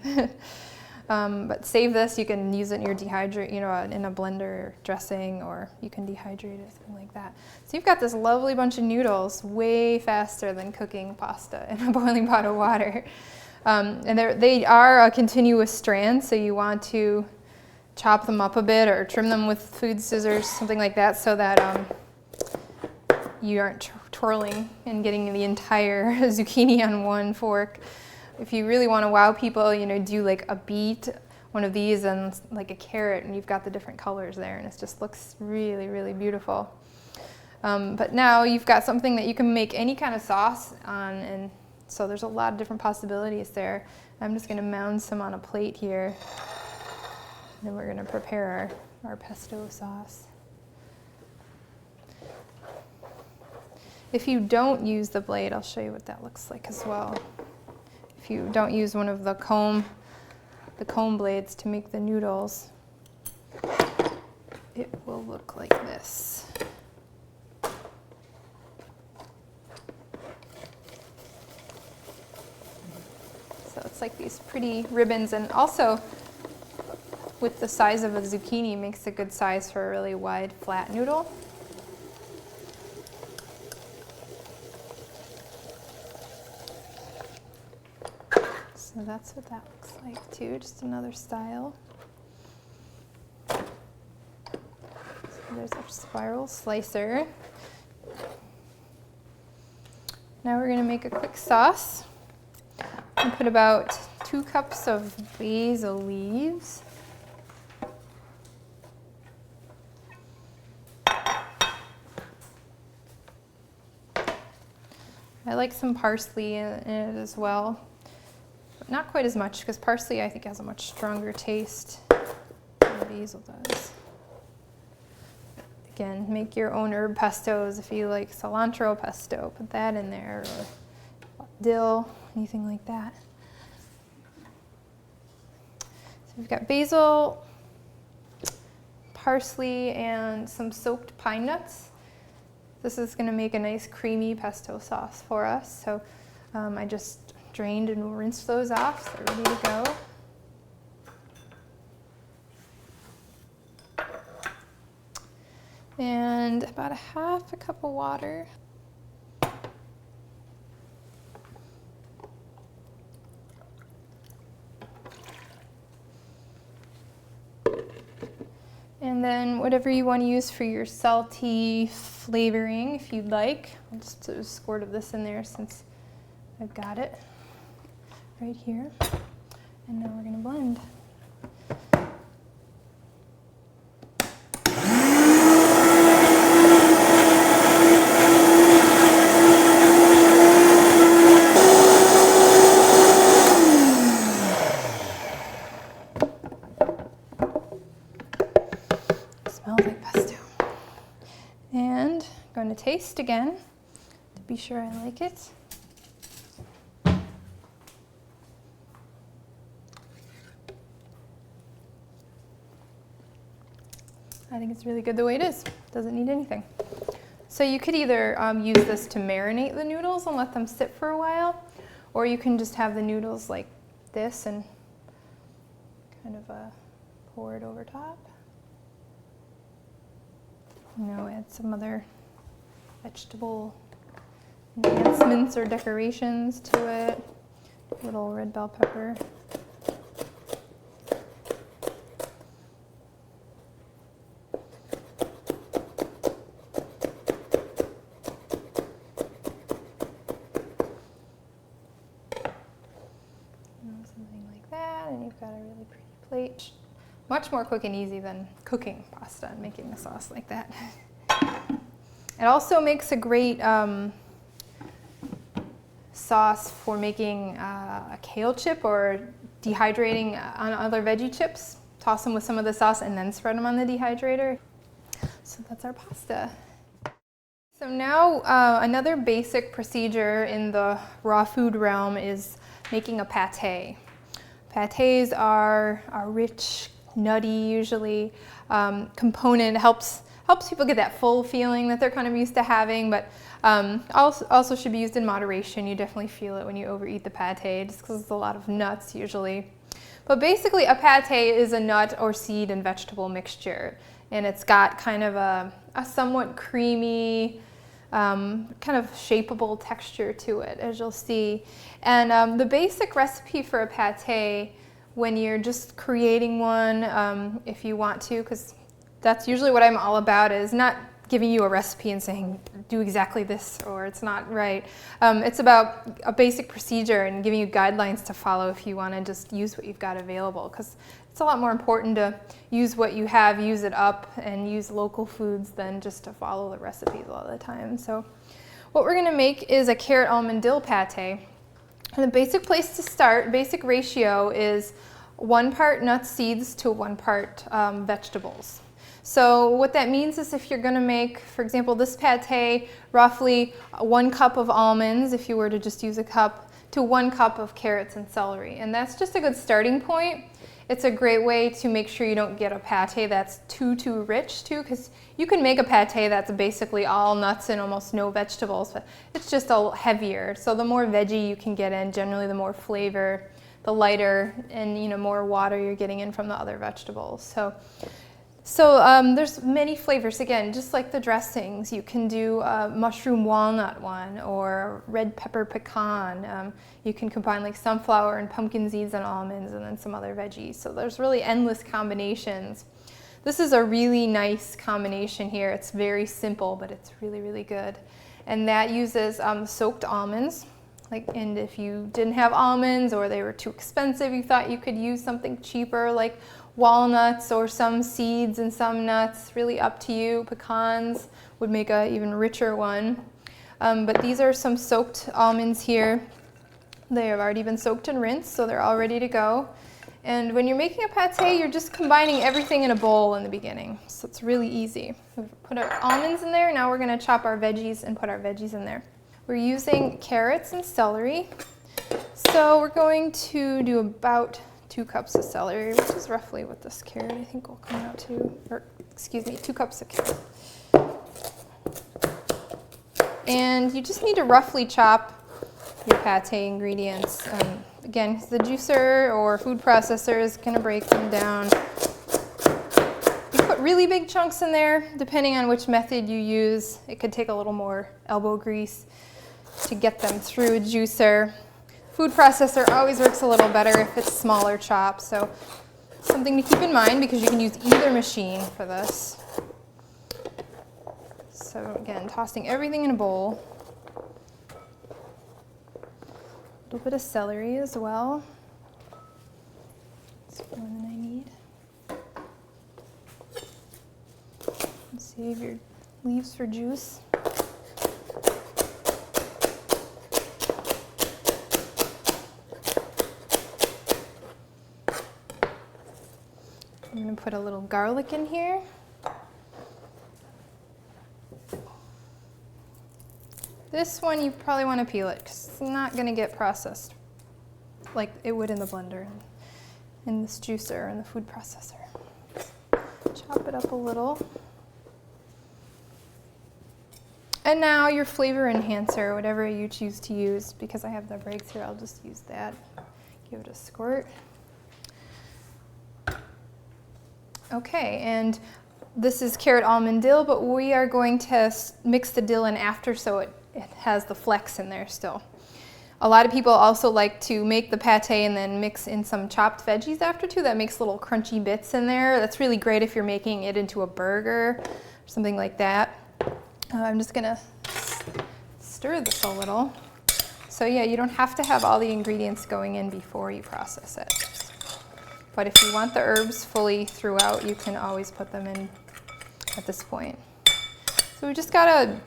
[SPEAKER 1] But save this, you can use it in your in a blender dressing, or you can dehydrate it, something like that. So you've got this lovely bunch of noodles, way faster than cooking pasta in a boiling pot of water. And they are a continuous strand, so you want to chop them up a bit or trim them with food scissors, something like that, so that you aren't twirling and getting the entire zucchini on one fork. If you really want to wow people, do like a beet, one of these, and like a carrot, and you've got the different colors there, and it just looks really, really beautiful. But now you've got something that you can make any kind of sauce on, and so there's a lot of different possibilities there. I'm just going to mound some on a plate here. Then we're going to prepare our pesto sauce. If you don't use the blade, I'll show you what that looks like as well. If you don't use one of the comb blades to make the noodles, it will look like this. So it's like these pretty ribbons, and also with the size of a zucchini, makes a good size for a really wide, flat noodle. So that's what that looks like too, just another style. So there's our spiral slicer. Now we're going to make a quick sauce. And put about 2 cups of basil leaves. I like some parsley in it as well. But not quite as much, because parsley I think has a much stronger taste than basil does. Again, make your own herb pestos. If you like cilantro pesto, put that in there, or dill, anything like that. So we've got basil, parsley, and some soaked pine nuts. This is going to make a nice creamy pesto sauce for us. So I just drained and rinsed those off, so they're ready to go. And about 1/2 cup of water. And then whatever you want to use for your salty flavoring, if you'd like. I'll just put a squirt of this in there since I've got it right here. And now we're going to blend. Smells like pesto. And I'm going to taste again to be sure I like it. I think it's really good the way it is. Doesn't need anything. So you could either use this to marinate the noodles and let them sit for a while, or you can just have the noodles like this and kind of pour it over top. Add some other vegetable enhancements or decorations to it. A little red bell pepper. Something like that, and you've got a really pretty plate. Much more quick and easy than cooking pasta and making a sauce like that. It also makes a great sauce for making a kale chip or dehydrating on other veggie chips. Toss them with some of the sauce and then spread them on the dehydrator. So that's our pasta. So now another basic procedure in the raw food realm is making a pate. Pates are a rich, nutty, usually, component. Helps people get that full feeling that they're kind of used to having, but also should be used in moderation. You definitely feel it when you overeat the pate, just because it's a lot of nuts usually. But basically a pate is a nut or seed and vegetable mixture, and it's got kind of a somewhat creamy, kind of shapeable texture to it, as you'll see. And the basic recipe for a pate, when you're just creating one, if you want to, because that's usually what I'm all about, is not giving you a recipe and saying do exactly this or it's not right. It's about a basic procedure and giving you guidelines to follow if you want to just use what you've got available, because it's a lot more important to use what you have, use it up, and use local foods than just to follow the recipes all the time. So what we're going to make is a carrot almond dill pate. And the basic place to start, basic ratio, is 1 part nuts, seeds to 1 part vegetables. So what that means is if you're going to make, for example, this pate, roughly 1 cup of almonds, if you were to just use a cup, to 1 cup of carrots and celery. And that's just a good starting point. It's a great way to make sure you don't get a pate that's too rich too, because you can make a pate that's basically all nuts and almost no vegetables, but it's just a little heavier. So the more veggie you can get in, generally the more flavor, the lighter, and more water you're getting in from the other vegetables. So there's many flavors. Again, just like the dressings, you can do a mushroom walnut one or red pepper pecan. You can combine like sunflower and pumpkin seeds and almonds and then some other veggies. So there's really endless combinations. This is a really nice combination here. It's very simple, but it's really, really good. And that uses soaked almonds. And if you didn't have almonds or they were too expensive, you thought you could use something cheaper like walnuts or some seeds and some nuts, really up to you. Pecans would make an even richer one. But these are some soaked almonds here. They have already been soaked and rinsed, so they're all ready to go. And when you're making a pate, you're just combining everything in a bowl in the beginning. So it's really easy. We've put our almonds in there. Now we're going to chop our veggies and put our veggies in there. We're using carrots and celery. So we're going to do about 2 cups of celery, which is roughly what this carrot I think will come out to, or excuse me, 2 cups of carrot. And you just need to roughly chop your pate ingredients. Again, because the juicer or food processor is going to break them down. You put really big chunks in there, depending on which method you use. It could take a little more elbow grease to get them through a juicer. Food processor always works a little better if it's smaller chops, so something to keep in mind because you can use either machine for this. So again, tossing everything in a bowl. A little bit of celery as well. That's more than I need. And save your leaves for juice. I'm going to put a little garlic in here. This one you probably want to peel it because it's not going to get processed like it would in the blender, in this juicer, and the food processor. Chop it up a little. And now your flavor enhancer, whatever you choose to use. Because I have the breaks here, I'll just use that. Give it a squirt. Okay, and this is carrot almond dill, but we are going to mix the dill in after so it has the flecks in there still. A lot of people also like to make the pate and then mix in some chopped veggies after too. That makes little crunchy bits in there. That's really great if you're making it into a burger or something like that. I'm just gonna stir this a little. So yeah, you don't have to have all the ingredients going in before you process it. But if you want the herbs fully throughout, you can always put them in at this point. So we just got a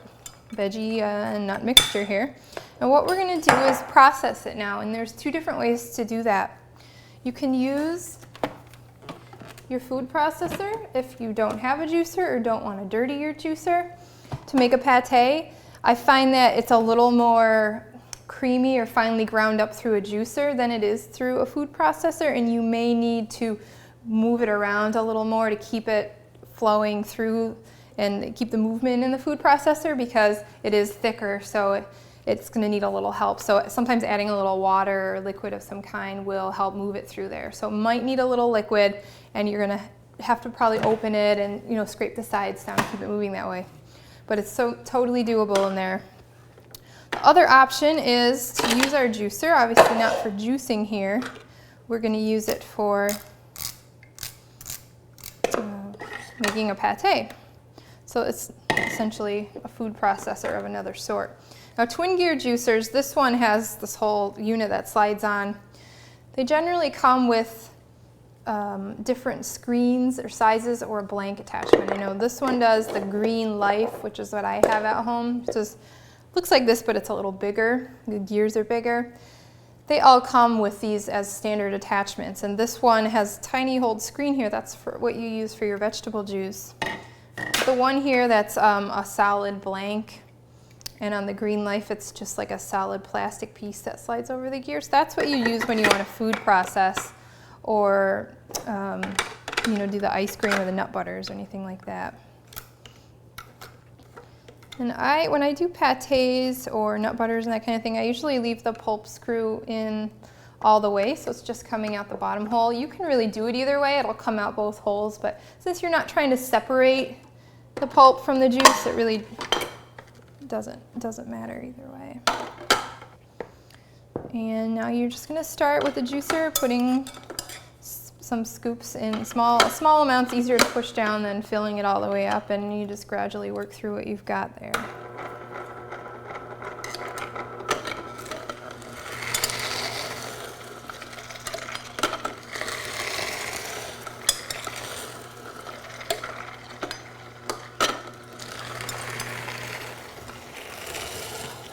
[SPEAKER 1] veggie nut mixture here. And what we're going to do is process it now, and there's two different ways to do that. You can use your food processor if you don't have a juicer or don't want to dirty your juicer to make a pate. I find that it's a little more creamy or finely ground up through a juicer than it is through a food processor, and you may need to move it around a little more to keep it flowing through and keep the movement in the food processor because it is thicker, so it's going to need a little help. So sometimes adding a little water or liquid of some kind will help move it through there. So it might need a little liquid, and you're going to have to probably open it and scrape the sides down to keep it moving that way. But it's so totally doable in there. The other option is to use our juicer, obviously not for juicing here. We're going to use it for making a pate. So it's essentially a food processor of another sort. Now twin gear juicers, this one has this whole unit that slides on. They generally come with different screens or sizes or a blank attachment. I know this one does the Green Life, which is what I have at home. It just looks like this, but it's a little bigger. The gears are bigger. They all come with these as standard attachments, and this one has a tiny hold screen here. That's for what you use for your vegetable juice. The one here that's a solid blank, and on the Green Life it's just like a solid plastic piece that slides over the gears. That's what you use when you want to food process or do the ice cream or the nut butters or anything like that. And when I do pates or nut butters and that kind of thing, I usually leave the pulp screw in all the way, so it's just coming out the bottom hole. You can really do it either way, it'll come out both holes, but since you're not trying to separate the pulp from the juice, it really doesn't matter either way. And now you're just gonna start with the juicer, putting some scoops in small amounts, easier to push down than filling it all the way up, and you just gradually work through what you've got there.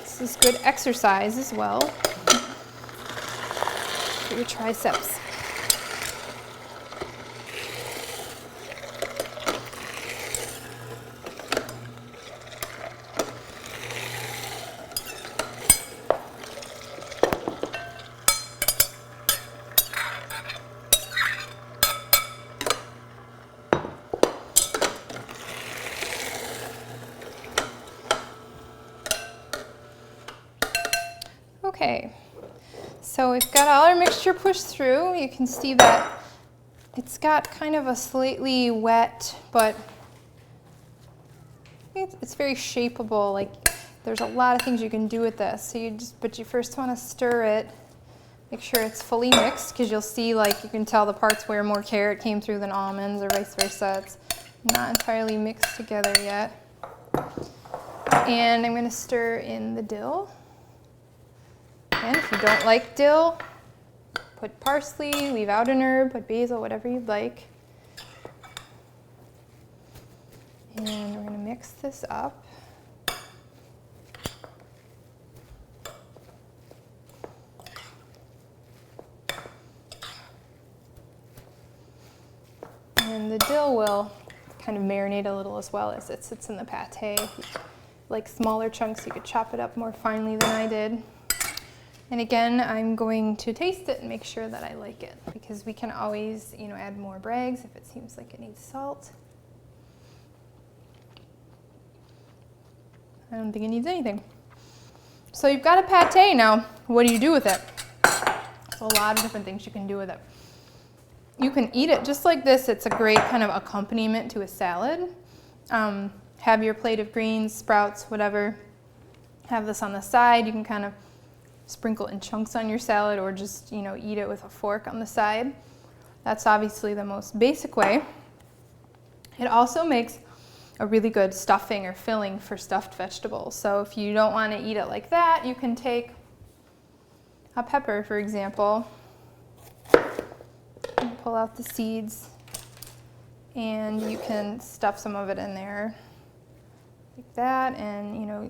[SPEAKER 1] This is good exercise as well for your triceps. Okay, so we've got all our mixture pushed through. You can see that it's got kind of a slightly wet, but it's very shapeable. Like there's a lot of things you can do with this. So but you first want to stir it, make sure it's fully mixed, because you'll see, like, you can tell the parts where more carrot came through than almonds, or vice versa. It's not entirely mixed together yet. And I'm going to stir in the dill. And if you don't like dill, put parsley, leave out an herb, put basil, whatever you'd like. And we're going to mix this up. And the dill will kind of marinate a little as well as it sits in the pate. If you like smaller chunks, you could chop it up more finely than I did. And again, I'm going to taste it and make sure that I like it, because we can always, add more brags if it seems like it needs salt. I don't think it needs anything. So you've got a pate now. What do you do with it? There's a lot of different things you can do with it. You can eat it just like this. It's a great kind of accompaniment to a salad. Have your plate of greens, sprouts, whatever. Have this on the side. You can kind of sprinkle in chunks on your salad or just, you know, eat it with a fork on the side. That's obviously the most basic way. It also makes a really good stuffing or filling for stuffed vegetables. So if you don't want to eat it like that, you can take a pepper, for example, and pull out the seeds, and you can stuff some of it in there like that. And, you know,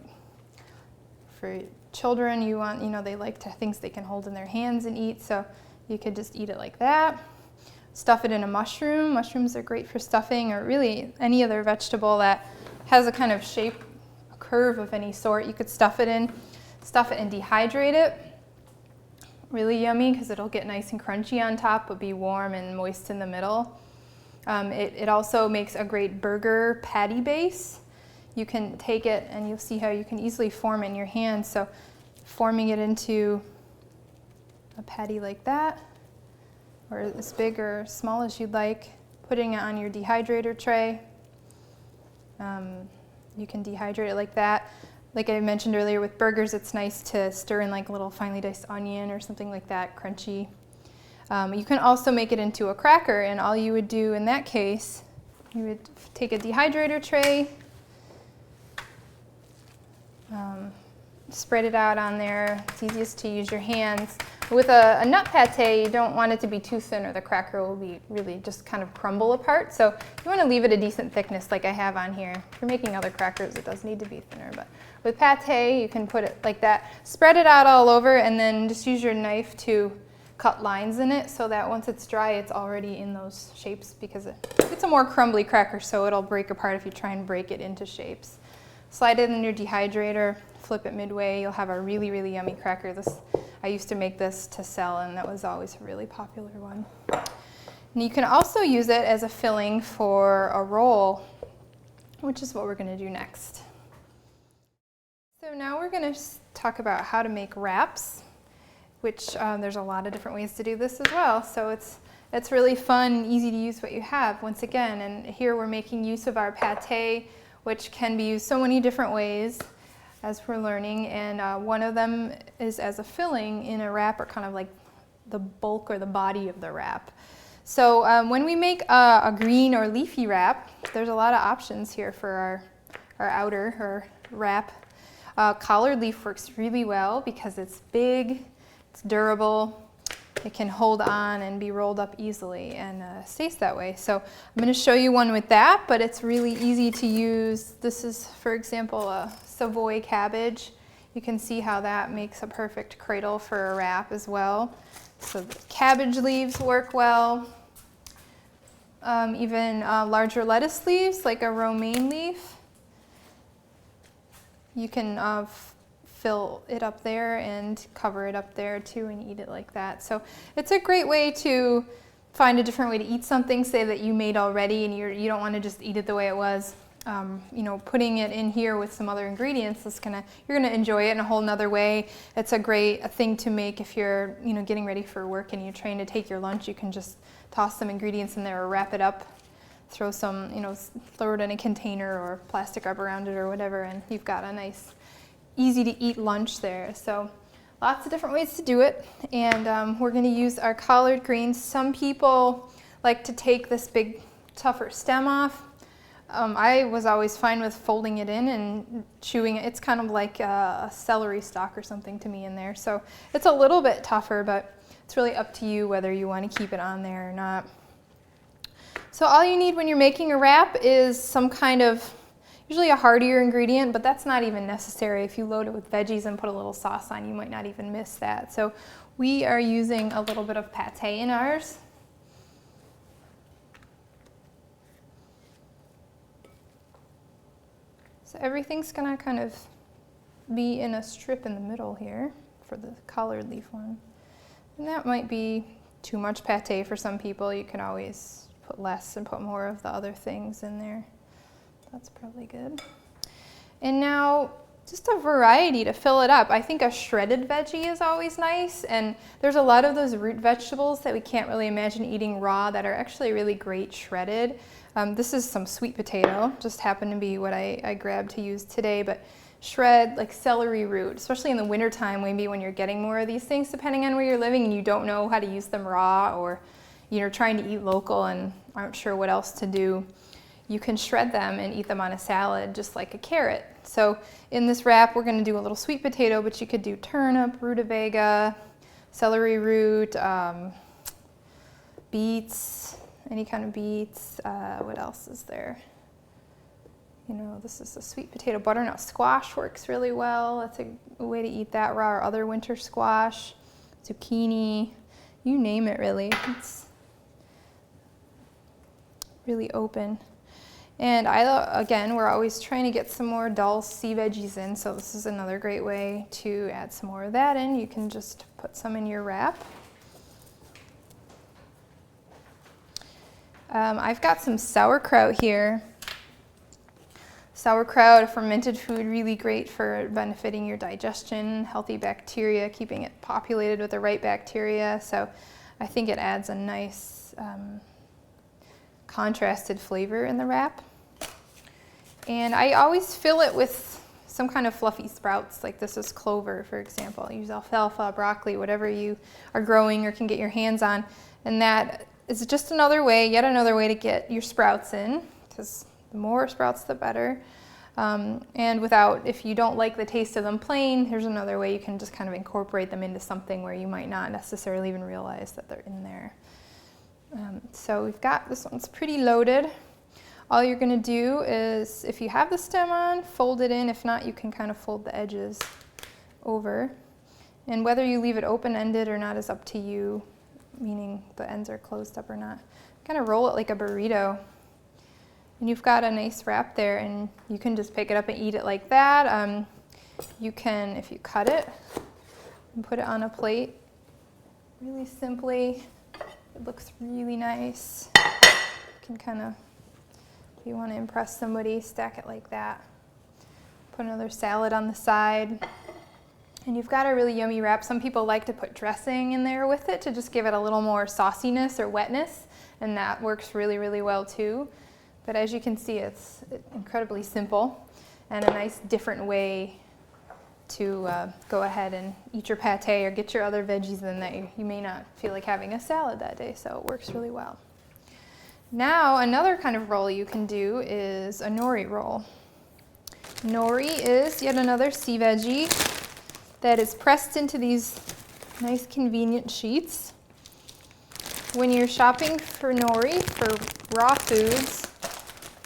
[SPEAKER 1] for children, you want, you know, they like to things they can hold in their hands and eat, so you could just eat it like that. Stuff it in a mushroom. Mushrooms are great for stuffing, or really any other vegetable that has a kind of shape, a curve of any sort. You could stuff it in, stuff it and dehydrate it. Really yummy because it'll get nice and crunchy on top, but be warm and moist in the middle. It also makes a great burger patty base. You can take it and you'll see how you can easily form it in your hands. So forming it into a patty like that, or as big or small as you'd like, putting it on your dehydrator tray. You can dehydrate it like that. Like I mentioned earlier with burgers, it's nice to stir in like a little finely diced onion or something like that, crunchy. You can also make it into a cracker, and all you would do in that case, you would take a dehydrator tray, spread it out on there. It's easiest to use your hands. With a nut pate, you don't want it to be too thin or the cracker will be really just kind of crumble apart. So you want to leave it a decent thickness like I have on here. If you're making other crackers, it does need to be thinner. But with pate, you can put it like that. Spread it out all over and then just use your knife to cut lines in it so that once it's dry, it's already in those shapes, because it's a more crumbly cracker, so it'll break apart if you try and break it into shapes. Slide it in your dehydrator, flip it midway, you'll have a really, really yummy cracker. I used to make this to sell, and that was always a really popular one. And you can also use it as a filling for a roll, which is what we're going to do next. So now we're going to talk about how to make wraps, which there's a lot of different ways to do this as well. So it's really fun, easy to use what you have, once again. And here we're making use of our pate, which can be used so many different ways as we're learning, and one of them is as a filling in a wrap, or kind of like the bulk or the body of the wrap. So when we make a green or leafy wrap, there's a lot of options here for our outer or wrap. Collard leaf works really well because it's big, it's durable, it can hold on and be rolled up easily, and stays that way. So I'm going to show you one with that, but it's really easy to use. This is, for example, a Savoy cabbage. You can see how that makes a perfect cradle for a wrap as well. So the cabbage leaves work well. Even larger lettuce leaves, like a romaine leaf. You can fill it up there and cover it up there too and eat it like that. So it's a great way to find a different way to eat something, say that you made already and you don't want to just eat it the way it was. You know, putting it in here with some other ingredients you're gonna enjoy it in a whole nother way. It's a great thing to make if you're, you know, getting ready for work and you're trying to take your lunch. You can just toss some ingredients in there or wrap it up, throw some, you know, throw it in a container or plastic wrap around it or whatever, and you've got a nice, easy to eat lunch there. So lots of different ways to do it, and we're going to use our collard greens. Some people like to take this big tougher stem off. I was always fine with folding it in and chewing it. It's kind of like a celery stalk or something to me in there, so it's a little bit tougher, but it's really up to you whether you want to keep it on there or not. So all you need when you're making a wrap is some kind of, usually a heartier ingredient, but that's not even necessary. If you load it with veggies and put a little sauce on, you might not even miss that. So we are using a little bit of pate in ours. So everything's gonna kind of be in a strip in the middle here for the collard leaf one. And that might be too much pate for some people. You can always put less and put more of the other things in there. That's probably good. And now just a variety to fill it up. I think a shredded veggie is always nice, and there's a lot of those root vegetables that we can't really imagine eating raw that are actually really great shredded. This is some sweet potato, just happened to be what I grabbed to use today, but shred like celery root, especially in the wintertime, maybe when you're getting more of these things, depending on where you're living and you don't know how to use them raw, or you're trying to eat local and aren't sure what else to do. You can shred them and eat them on a salad just like a carrot. So in this wrap, we're going to do a little sweet potato, but you could do turnip, rutabaga, celery root, beets, any kind of beets. What else is there? You know, this is a sweet potato butternut squash, works really well. That's a way to eat that raw, or other winter squash, zucchini, you name it really. It's really open. And again, we're always trying to get some more dulse sea veggies in, so this is another great way to add some more of that in. You can just put some in your wrap. I've got some sauerkraut here. Sauerkraut, a fermented food, really great for benefiting your digestion, healthy bacteria, keeping it populated with the right bacteria. So I think it adds a nice contrasted flavor in the wrap. And I always fill it with some kind of fluffy sprouts, like this is clover, for example. I use alfalfa, broccoli, whatever you are growing or can get your hands on. And that is just another way, yet another way to get your sprouts in, because the more sprouts, the better. And without, if you don't like the taste of them plain, here's another way you can just kind of incorporate them into something where you might not necessarily even realize that they're in there. So we've got, this one's pretty loaded. All you're going to do is, if you have the stem on, fold it in. If not, you can kind of fold the edges over. And whether you leave it open-ended or not is up to you, meaning the ends are closed up or not. Kind of roll it like a burrito. And you've got a nice wrap there, and you can just pick it up and eat it like that. You can, if you cut it and put it on a plate, really simply, it looks really nice. You can kind of, if you want to impress somebody, stack it like that. Put another salad on the side. And you've got a really yummy wrap. Some people like to put dressing in there with it to just give it a little more sauciness or wetness, and that works really, really well too. But as you can see, it's incredibly simple and a nice different way to go ahead and eat your pate or get your other veggies in that you may not feel like having a salad that day, so it works really well. Now, another kind of roll you can do is a nori roll. Nori is yet another sea veggie that is pressed into these nice convenient sheets. When you're shopping for nori, for raw foods,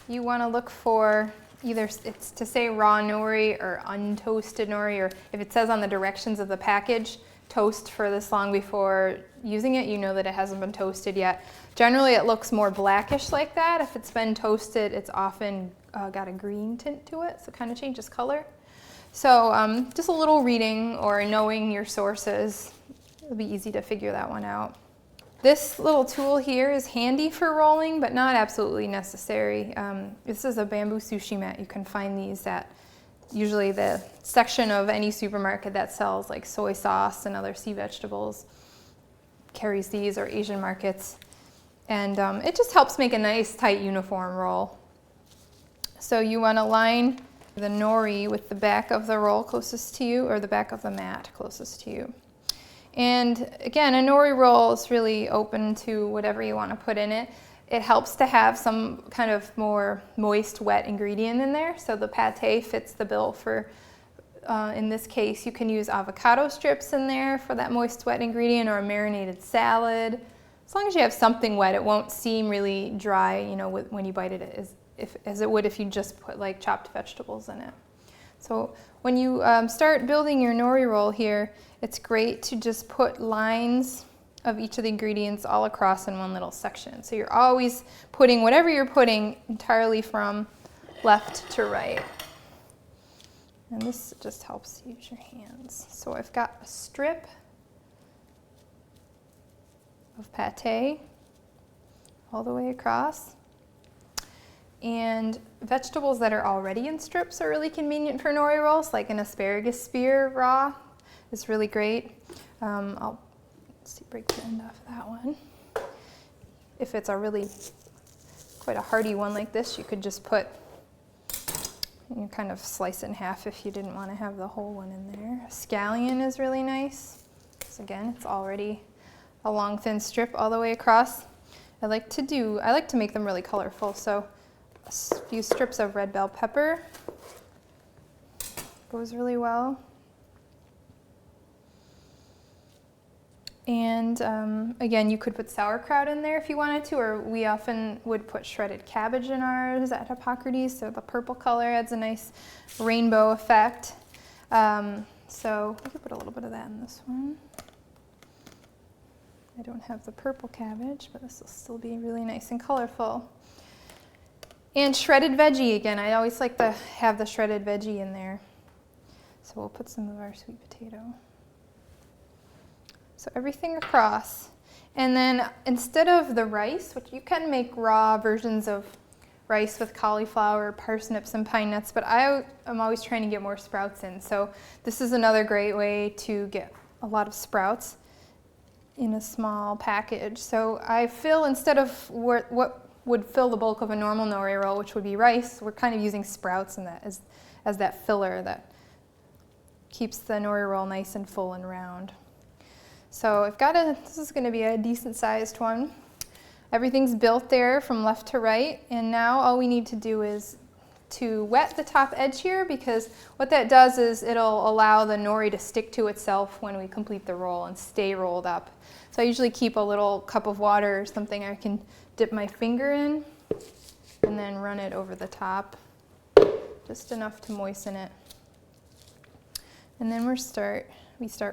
[SPEAKER 1] you want to look for either it's to say raw nori or untoasted nori, or if it says on the directions of the package, toast for this long before using it, you know that it hasn't been toasted yet. Generally it looks more blackish like that. If it's been toasted, it's often got a green tint to it, so it kind of changes color. So just a little reading or knowing your sources, it'll be easy to figure that one out. This little tool here is handy for rolling, but not absolutely necessary. This is a bamboo sushi mat. You can find these at usually the section of any supermarket that sells like soy sauce and other sea vegetables. Carries these, or Asian markets. And it just helps make a nice tight uniform roll. So you want to line the nori with the back of the roll closest to you, or the back of the mat closest to you. And again, a nori roll is really open to whatever you want to put in it. It helps to have some kind of more moist, wet ingredient in there. So the pate fits the bill for, in this case, you can use avocado strips in there for that moist, wet ingredient, or a marinated salad. As long as you have something wet, it won't seem really dry, you know, when you bite it, as it would if you just put like chopped vegetables in it. So when you start building your nori roll here, it's great to just put lines of each of the ingredients all across in one little section. So you're always putting whatever you're putting entirely from left to right. And this just helps use your hands. So I've got a strip of pate all the way across. And vegetables that are already in strips are really convenient for nori rolls, like an asparagus spear raw is really great. I'll break the end off of that one. If it's a really quite a hearty one like this, you could just put, you kind of slice it in half if you didn't want to have the whole one in there. Scallion is really nice. So again, it's already a long thin strip all the way across. I like to make them really colorful, so a few strips of red bell pepper goes really well. And again, you could put sauerkraut in there if you wanted to, or we often would put shredded cabbage in ours at Hippocrates, so the purple color adds a nice rainbow effect. So we could put a little bit of that in this one. I don't have the purple cabbage, but this will still be really nice and colorful. And shredded veggie, again, I always like to have the shredded veggie in there. So we'll put some of our sweet potato. So everything across. And then instead of the rice, which you can make raw versions of rice with cauliflower, parsnips, and pine nuts, but I'm always trying to get more sprouts in. So this is another great way to get a lot of sprouts in a small package. So I fill, instead of what would fill the bulk of a normal nori roll, which would be rice, we're kind of using sprouts in that as that filler that keeps the nori roll nice and full and round. So this is going to be a decent sized one. Everything's built there from left to right, and now all we need to do is to wet the top edge here, because what that does is it'll allow the nori to stick to itself when we complete the roll and stay rolled up. So I usually keep a little cup of water or something I can dip my finger in and then run it over the top, just enough to moisten it. And then we start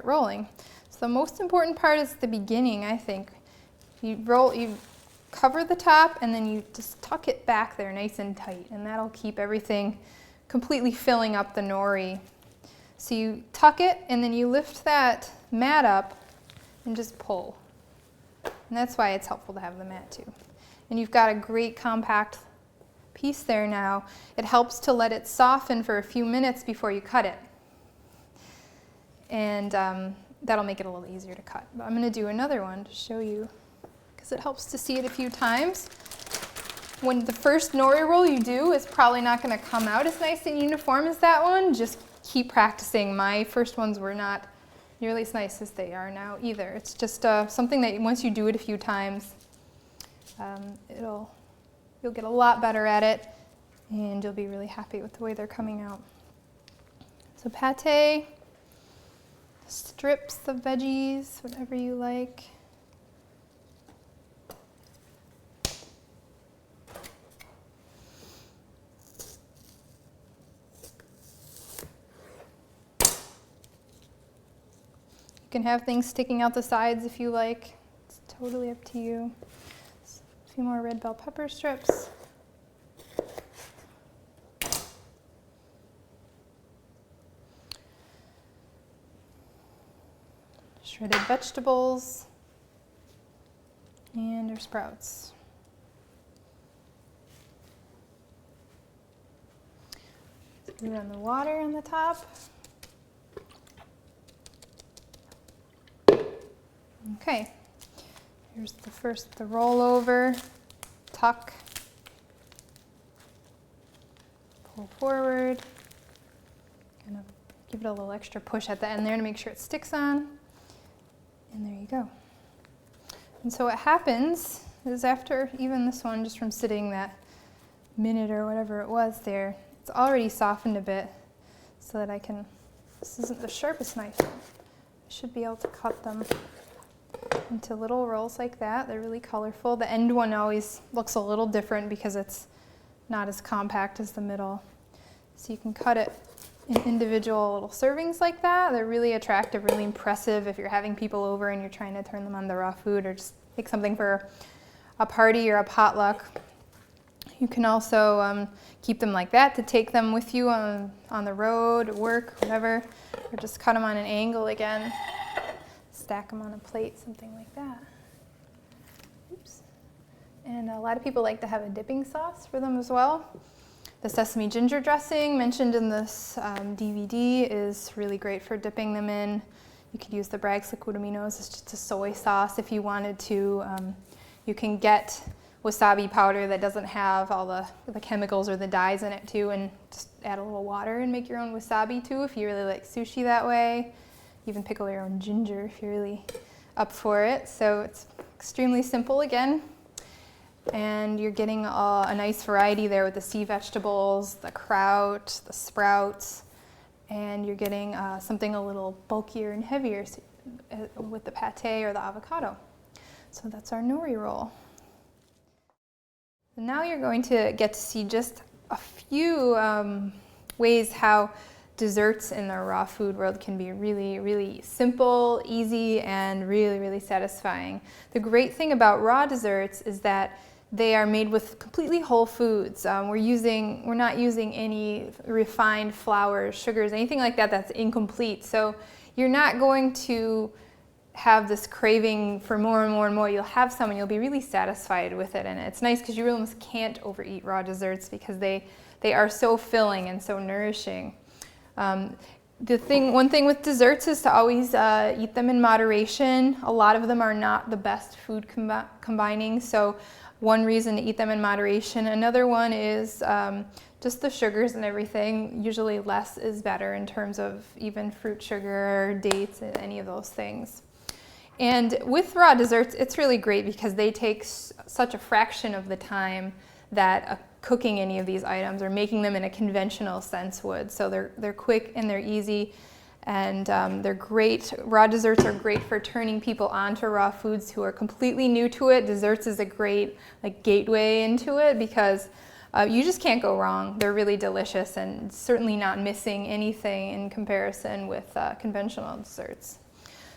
[SPEAKER 1] rolling. So the most important part is the beginning, I think. You cover the top and then you just tuck it back there nice and tight, and that'll keep everything completely filling up the nori. So you tuck it and then you lift that mat up and just pull. And that's why it's helpful to have the mat too. And you've got a great compact piece there now. It helps to let it soften for a few minutes before you cut it. And that'll make it a little easier to cut. But I'm going to do another one to show you, because it helps to see it a few times. When the first nori roll you do is probably not going to come out as nice and uniform as that one. Just keep practicing. My first ones were not nearly as nice as they are now either. It's just something that once you do it a few times, you'll get a lot better at it, and you'll be really happy with the way they're coming out. So pate, strips of veggies, whatever you like. You can have things sticking out the sides if you like. It's totally up to you. A few more red bell pepper strips. Shredded vegetables and our sprouts. Put on the water on the top. Okay, here's the rollover, tuck, pull forward, kind of give it a little extra push at the end there to make sure it sticks on, and there you go. And so what happens is, after even this one, just from sitting that minute or whatever it was there, it's already softened a bit, so that this isn't the sharpest knife, I should be able to cut them into little rolls like that. They're really colorful. The end one always looks a little different because it's not as compact as the middle. So you can cut it in individual little servings like that. They're really attractive, really impressive if you're having people over and you're trying to turn them on the raw food, or just make something for a party or a potluck. You can also keep them like that to take them with you on the road, work, whatever, or just cut them on an angle again. Stack them on a plate, something like that. Oops. And a lot of people like to have a dipping sauce for them as well. The Sesame Ginger Dressing mentioned in this DVD is really great for dipping them in. You could use the Bragg's Liquid Aminos. It's just a soy sauce if you wanted to. You can get wasabi powder that doesn't have all the chemicals or the dyes in it too, and just add a little water and make your own wasabi too if you really like sushi that way. Even pickle your own ginger if you're really up for it. So it's extremely simple again. And you're getting a nice variety there with the sea vegetables, the kraut, the sprouts, and you're getting something a little bulkier and heavier with the pate or the avocado. So that's our nori roll. Now you're going to get to see just a few ways how desserts in the raw food world can be really, really simple, easy, and really, really satisfying. The great thing about raw desserts is that they are made with completely whole foods. We're not using any refined flours, sugars, anything like that that's incomplete. So you're not going to have this craving for more and more and more. You'll have some and you'll be really satisfied with it. And it's nice because you really almost can't overeat raw desserts because they are so filling and so nourishing. One thing with desserts is to always eat them in moderation. A lot of them are not the best food combining, so one reason to eat them in moderation. Another one is just the sugars and everything. Usually less is better in terms of even fruit sugar, dates, and any of those things. And with raw desserts, it's really great because they take such a fraction of the time that cooking any of these items or making them in a conventional sense would. So they're quick and they're easy, and they're great. Raw desserts are great for turning people onto raw foods who are completely new to it. Desserts is a great gateway into it because you just can't go wrong. They're really delicious and certainly not missing anything in comparison with conventional desserts.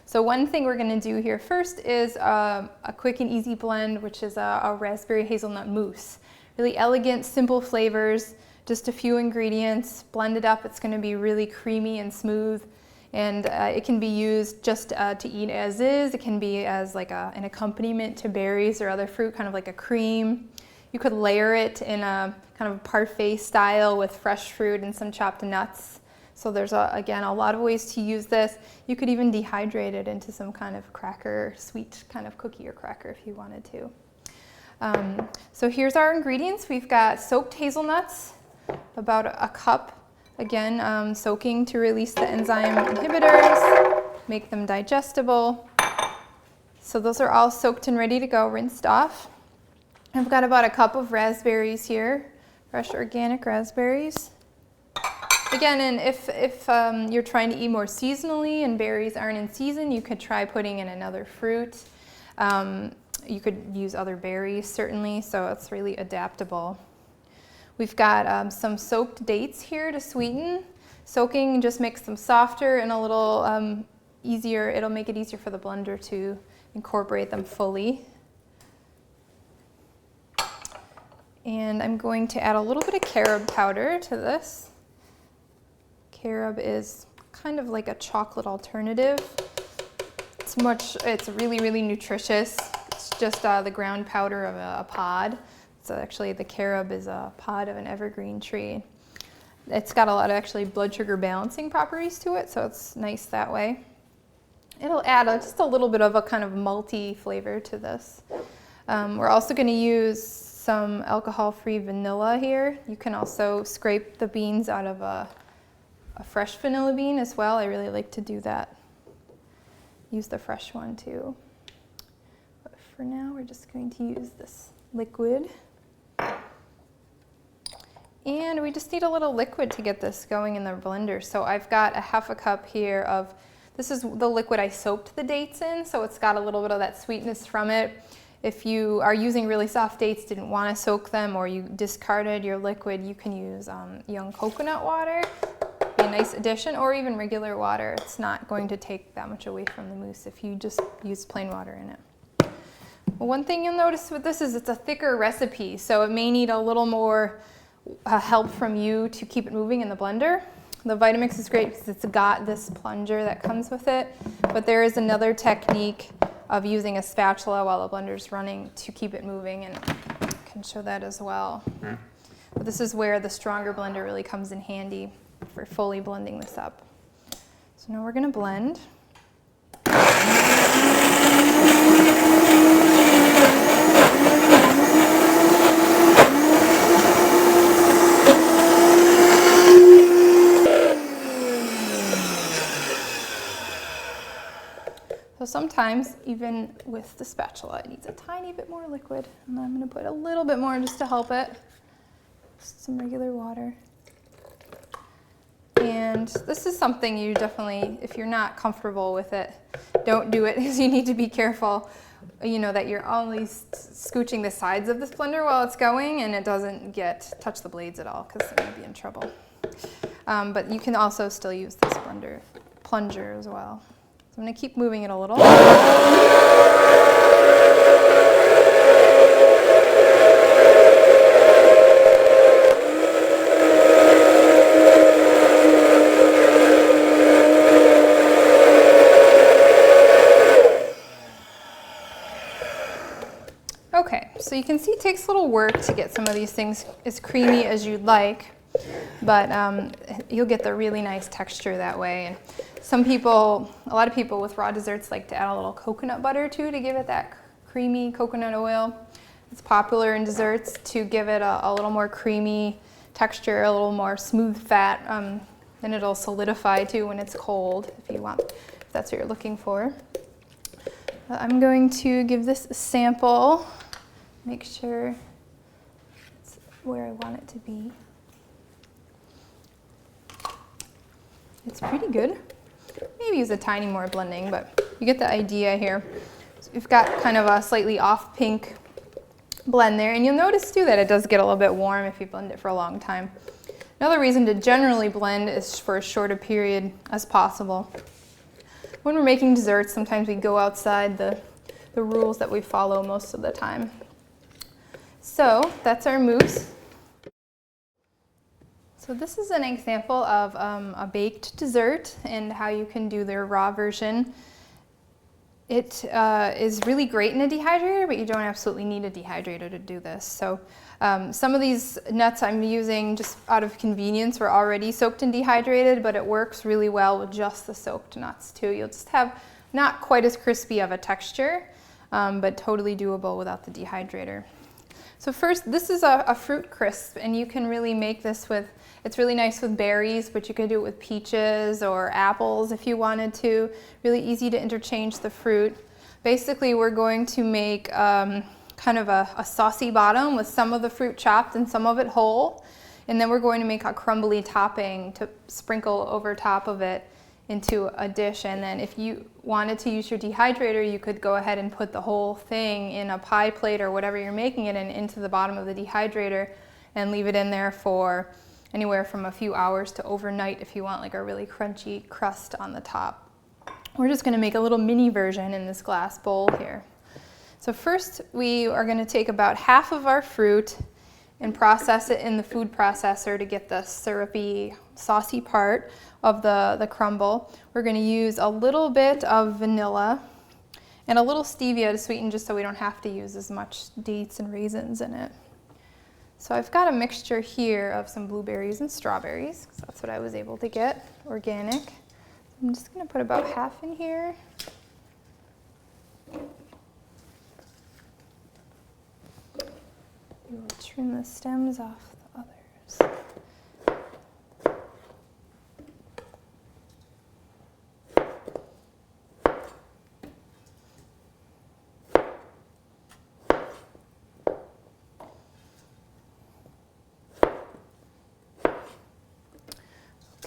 [SPEAKER 1] So one thing we're going to do here first is a quick and easy blend, which is a raspberry hazelnut mousse. Really elegant, simple flavors, just a few ingredients, blend it up. It's going to be really creamy and smooth, and it can be used just to eat as is. It can be as like an accompaniment to berries or other fruit, kind of like a cream. You could layer it in a kind of parfait style with fresh fruit and some chopped nuts. So there's, again, a lot of ways to use this. You could even dehydrate it into some kind of cracker, sweet kind of cookie or cracker if you wanted to. So here's our ingredients. We've got soaked hazelnuts, about a cup, again, soaking to release the enzyme inhibitors, make them digestible. So those are all soaked and ready to go, rinsed off. I've got about a cup of raspberries here, fresh organic raspberries. Again, and if you're trying to eat more seasonally and berries aren't in season, you could try putting in another fruit. You could use other berries, certainly, so it's really adaptable. We've got some soaked dates here to sweeten. Soaking just makes them softer and a little easier. It'll make it easier for the blender to incorporate them fully. And I'm going to add a little bit of carob powder to this. Carob is kind of like a chocolate alternative. It's really, really nutritious. It's just the ground powder of a pod. So actually the carob is a pod of an evergreen tree. It's got a lot of actually blood sugar balancing properties to it, so it's nice that way. It'll add just a little bit of a kind of malty flavor to this. We're also going to use some alcohol-free vanilla here. You can also scrape the beans out of a fresh vanilla bean as well. I really like to do that. Use the fresh one too. But for now, we're just going to use this liquid. And we just need a little liquid to get this going in the blender. So I've got a half a cup here of, this is the liquid I soaked the dates in, so it's got a little bit of that sweetness from it. If you are using really soft dates, didn't want to soak them, or you discarded your liquid, you can use young coconut water. Be a nice addition, or even regular water. It's not going to take that much away from the mousse if you just use plain water in it. Well, one thing you'll notice with this is it's a thicker recipe, so it may need a little more help from you to keep it moving in the blender. The Vitamix is great because it's got this plunger that comes with it, but there is another technique of using a spatula while the blender's running to keep it moving, and can show that as well. But this is where the stronger blender really comes in handy for fully blending this up. So now we're going to blend. So sometimes, even with the spatula, it needs a tiny bit more liquid. And I'm going to put a little bit more just to help it. Just some regular water. And this is something you definitely, if you're not comfortable with it, don't do it, because you need to be careful, you know, that you're only scooching the sides of this blender while it's going and it doesn't touch the blades at all, because then you'll be in trouble. But you can also still use this plunger as well. So I'm going to keep moving it a little. Okay, so you can see it takes a little work to get some of these things as creamy as you'd like, but you'll get the really nice texture that way. And a lot of people with raw desserts like to add a little coconut butter too to give it that creamy coconut oil. It's popular in desserts to give it a little more creamy texture, a little more smooth fat, and it'll solidify too when it's cold if that's what you're looking for. I'm going to give this a sample, make sure it's where I want it to be. It's pretty good. Maybe use a tiny more blending, but you get the idea here. So we've got kind of a slightly off pink blend there, and you'll notice too that it does get a little bit warm if you blend it for a long time. Another reason to generally blend is for as short a period as possible. When we're making desserts, sometimes we go outside the rules that we follow most of the time. So that's our mousse. So this is an example of a baked dessert and how you can do their raw version. It is really great in a dehydrator, but you don't absolutely need a dehydrator to do this. So some of these nuts I'm using just out of convenience were already soaked and dehydrated, but it works really well with just the soaked nuts too. You'll just have not quite as crispy of a texture, but totally doable without the dehydrator. So first, this is a fruit crisp, and you can really make this it's really nice with berries, but you could do it with peaches or apples if you wanted to. Really easy to interchange the fruit. Basically, we're going to make kind of a saucy bottom with some of the fruit chopped and some of it whole. And then we're going to make a crumbly topping to sprinkle over top of it into a dish. And then if you wanted to use your dehydrator, you could go ahead and put the whole thing in a pie plate or whatever you're making it in into the bottom of the dehydrator and leave it in there for anywhere from a few hours to overnight if you want like a really crunchy crust on the top. We're just going to make a little mini version in this glass bowl here. So first we are going to take about half of our fruit and process it in the food processor to get the syrupy, saucy part of the crumble. We're going to use a little bit of vanilla and a little stevia to sweeten, just so we don't have to use as much dates and raisins in it. So I've got a mixture here of some blueberries and strawberries, because that's what I was able to get, organic. I'm just going to put about half in here. We will trim the stems off the others.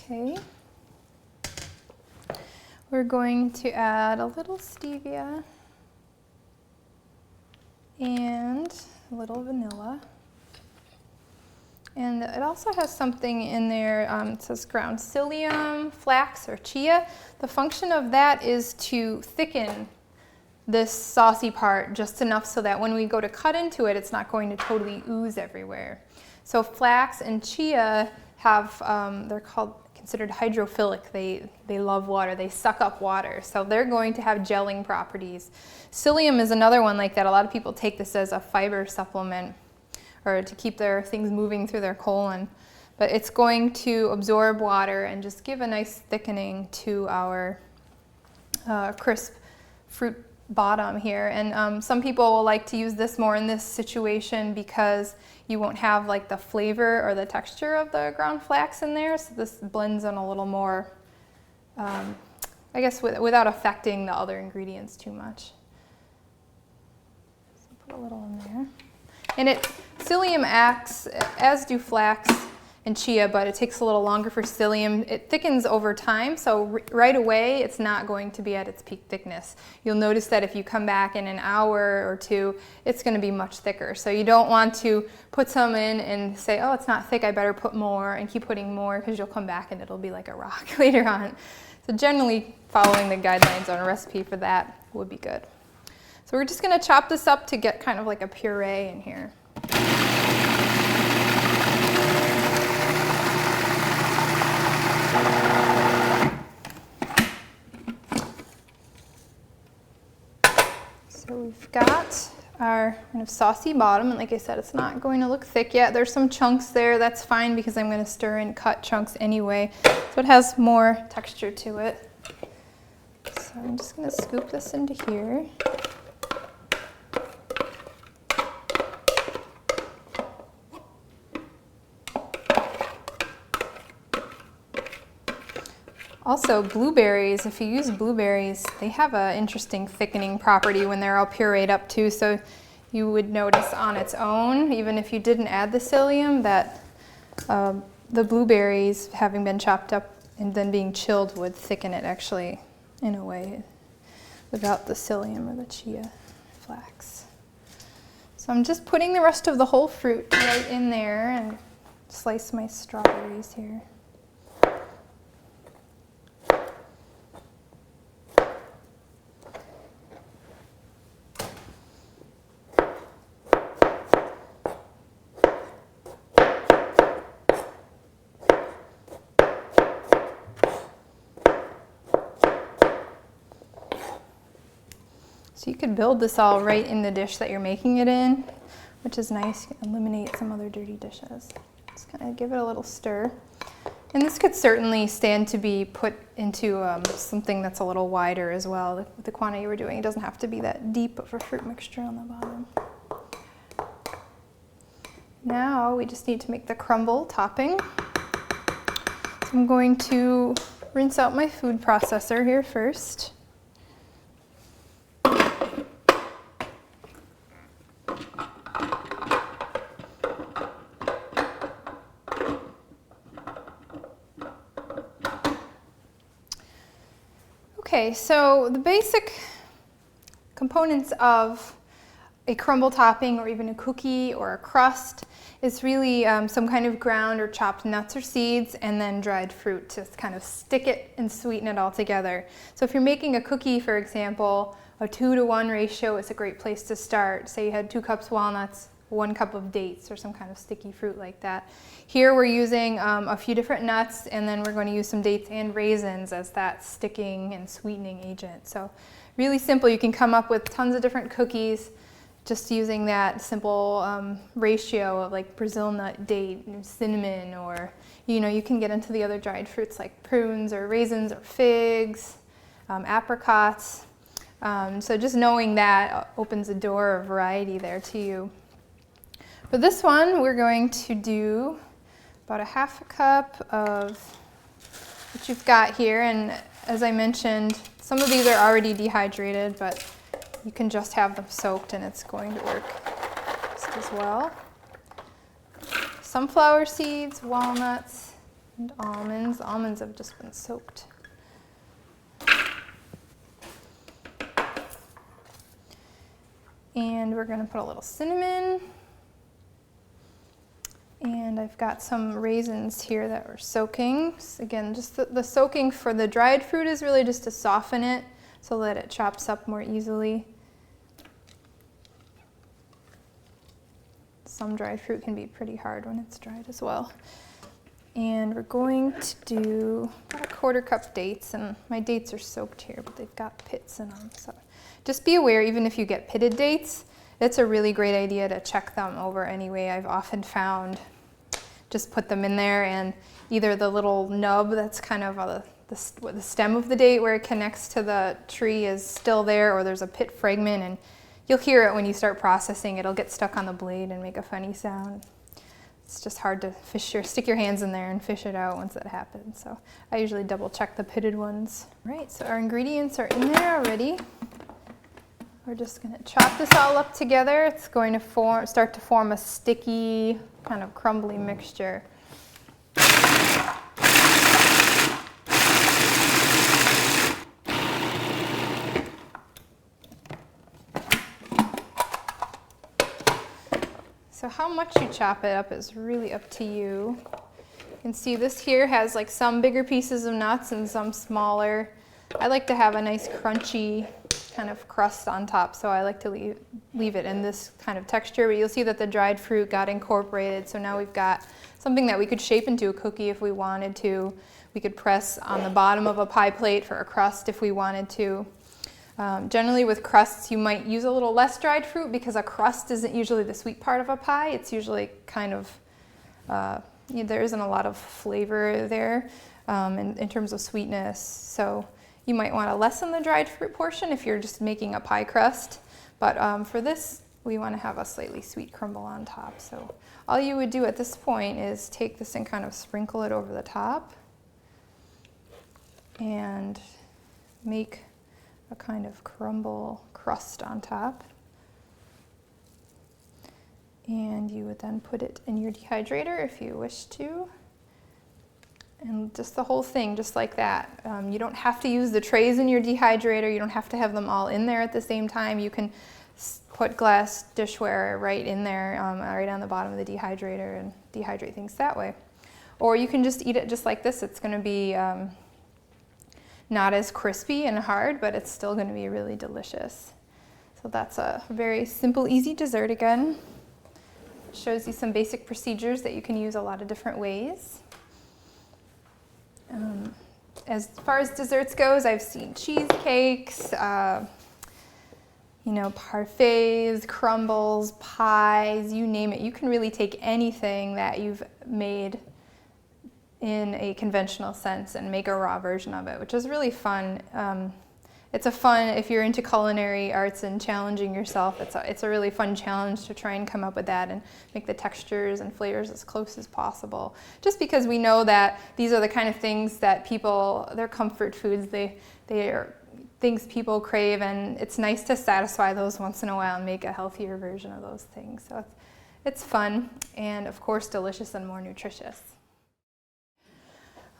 [SPEAKER 1] Okay, we're going to add a little stevia and a little vanilla. And it also has something in there, it says ground psyllium, flax, or chia. The function of that is to thicken this saucy part just enough so that when we go to cut into it, it's not going to totally ooze everywhere. So flax and chia have, they're considered hydrophilic. They love water. They suck up water. So they're going to have gelling properties. Psyllium is another one like that. A lot of people take this as a fiber supplement. or to keep their things moving through their colon. But it's going to absorb water and just give a nice thickening to our crisp fruit bottom here. And some people will like to use this more in this situation because you won't have like the flavor or the texture of the ground flax in there. So this blends in a little more, I guess, without affecting the other ingredients too much. So put a little in there. And psyllium acts, as do flax and chia, but it takes a little longer for psyllium. It thickens over time, so right away it's not going to be at its peak thickness. You'll notice that if you come back in an hour or two, it's going to be much thicker. So you don't want to put some in and say, oh, it's not thick, I better put more, and keep putting more, because you'll come back and it'll be like a rock later on. So generally following the guidelines on a recipe for that would be good. So we're just going to chop this up to get kind of like a puree in here. So we've got our kind of saucy bottom, and like I said, it's not going to look thick yet. There's some chunks there. That's fine because I'm going to stir and cut chunks anyway, so it has more texture to it. So I'm just going to scoop this into here. Also, blueberries, if you use blueberries, they have an interesting thickening property when they're all pureed up too. So you would notice on its own, even if you didn't add the psyllium, that the blueberries having been chopped up and then being chilled would thicken it actually in a way without the psyllium or the chia flax. So I'm just putting the rest of the whole fruit right in there and slice my strawberries here. So you could build this all right in the dish that you're making it in, which is nice. You can eliminate some other dirty dishes. Just kind of give it a little stir. And this could certainly stand to be put into something that's a little wider as well with the quantity we're doing. It doesn't have to be that deep of a fruit mixture on the bottom. Now we just need to make the crumble topping. So I'm going to rinse out my food processor here first. Okay, so the basic components of a crumble topping or even a cookie or a crust is really some kind of ground or chopped nuts or seeds and then dried fruit to kind of stick it and sweeten it all together. So if you're making a cookie, for example, a 2-to-1 ratio is a great place to start. Say you had 2 cups walnuts, 1 cup of dates or some kind of sticky fruit like that. Here we're using a few different nuts, and then we're going to use some dates and raisins as that sticking and sweetening agent. So really simple. You can come up with tons of different cookies just using that simple ratio of like Brazil nut, date, and cinnamon, or you can get into the other dried fruits like prunes or raisins or figs, apricots. So just knowing that opens a door of variety there to you. For this one, we're going to do about 1/2 cup of what you've got here. And as I mentioned, some of these are already dehydrated, but you can just have them soaked and it's going to work just as well. Sunflower seeds, walnuts, and almonds. Almonds have just been soaked. And we're going to put a little cinnamon. And I've got some raisins here that we're soaking. So again, just the soaking for the dried fruit is really just to soften it so that it chops up more easily. Some dried fruit can be pretty hard when it's dried as well. And we're going to do about 1/4 cup dates, and my dates are soaked here, but they've got pits in them. So just be aware, even if you get pitted dates, it's a really great idea to check them over anyway. I've often found just put them in there, and either the little nub that's kind of the stem of the date where it connects to the tree is still there, or there's a pit fragment, and you'll hear it when you start processing. It'll get stuck on the blade and make a funny sound. It's just hard to stick your hands in there and fish it out once that happens. So I usually double check the pitted ones. All right, so our ingredients are in there already. We're just going to chop this all up together. It's going to start to form a sticky, kind of crumbly mixture. So how much you chop it up is really up to you. You can see this here has like some bigger pieces of nuts and some smaller. I like to have a nice crunchy kind of crust on top, so I like to leave it in this kind of texture. But you'll see that the dried fruit got incorporated, so now we've got something that we could shape into a cookie if we wanted to. We could press on the bottom of a pie plate for a crust if we wanted to. Generally with crusts you might use a little less dried fruit because a crust isn't usually the sweet part of a pie. It's usually kind of, there isn't a lot of flavor there in terms of sweetness. So you might want to lessen the dried fruit portion if you're just making a pie crust. But for this, we want to have a slightly sweet crumble on top. So all you would do at this point is take this and kind of sprinkle it over the top and make a kind of crumble crust on top. And you would then put it in your dehydrator if you wish to. And just the whole thing, just like that. You don't have to use the trays in your dehydrator. You don't have to have them all in there at the same time. You can put glass dishware right in there, right on the bottom of the dehydrator, and dehydrate things that way. Or you can just eat it just like this. It's going to be not as crispy and hard, but it's still going to be really delicious. So that's a very simple, easy dessert again. Shows you some basic procedures that you can use a lot of different ways. As far as desserts goes, I've seen cheesecakes, parfaits, crumbles, pies, you name it. You can really take anything that you've made in a conventional sense and make a raw version of it, which is really fun. It's a fun, if you're into culinary arts and challenging yourself, it's a really fun challenge to try and come up with that and make the textures and flavors as close as possible. Just because we know that these are the kind of things that they're comfort foods, they are things people crave, and it's nice to satisfy those once in a while and make a healthier version of those things. So it's fun and of course delicious and more nutritious.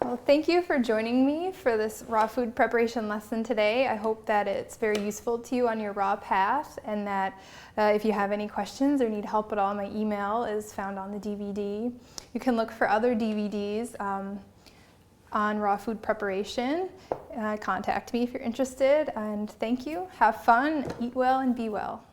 [SPEAKER 1] Well, thank you for joining me for this raw food preparation lesson today. I hope that it's very useful to you on your raw path, and that if you have any questions or need help at all, my email is found on the DVD. You can look for other DVDs on raw food preparation. Contact me if you're interested, and thank you. Have fun, eat well, and be well.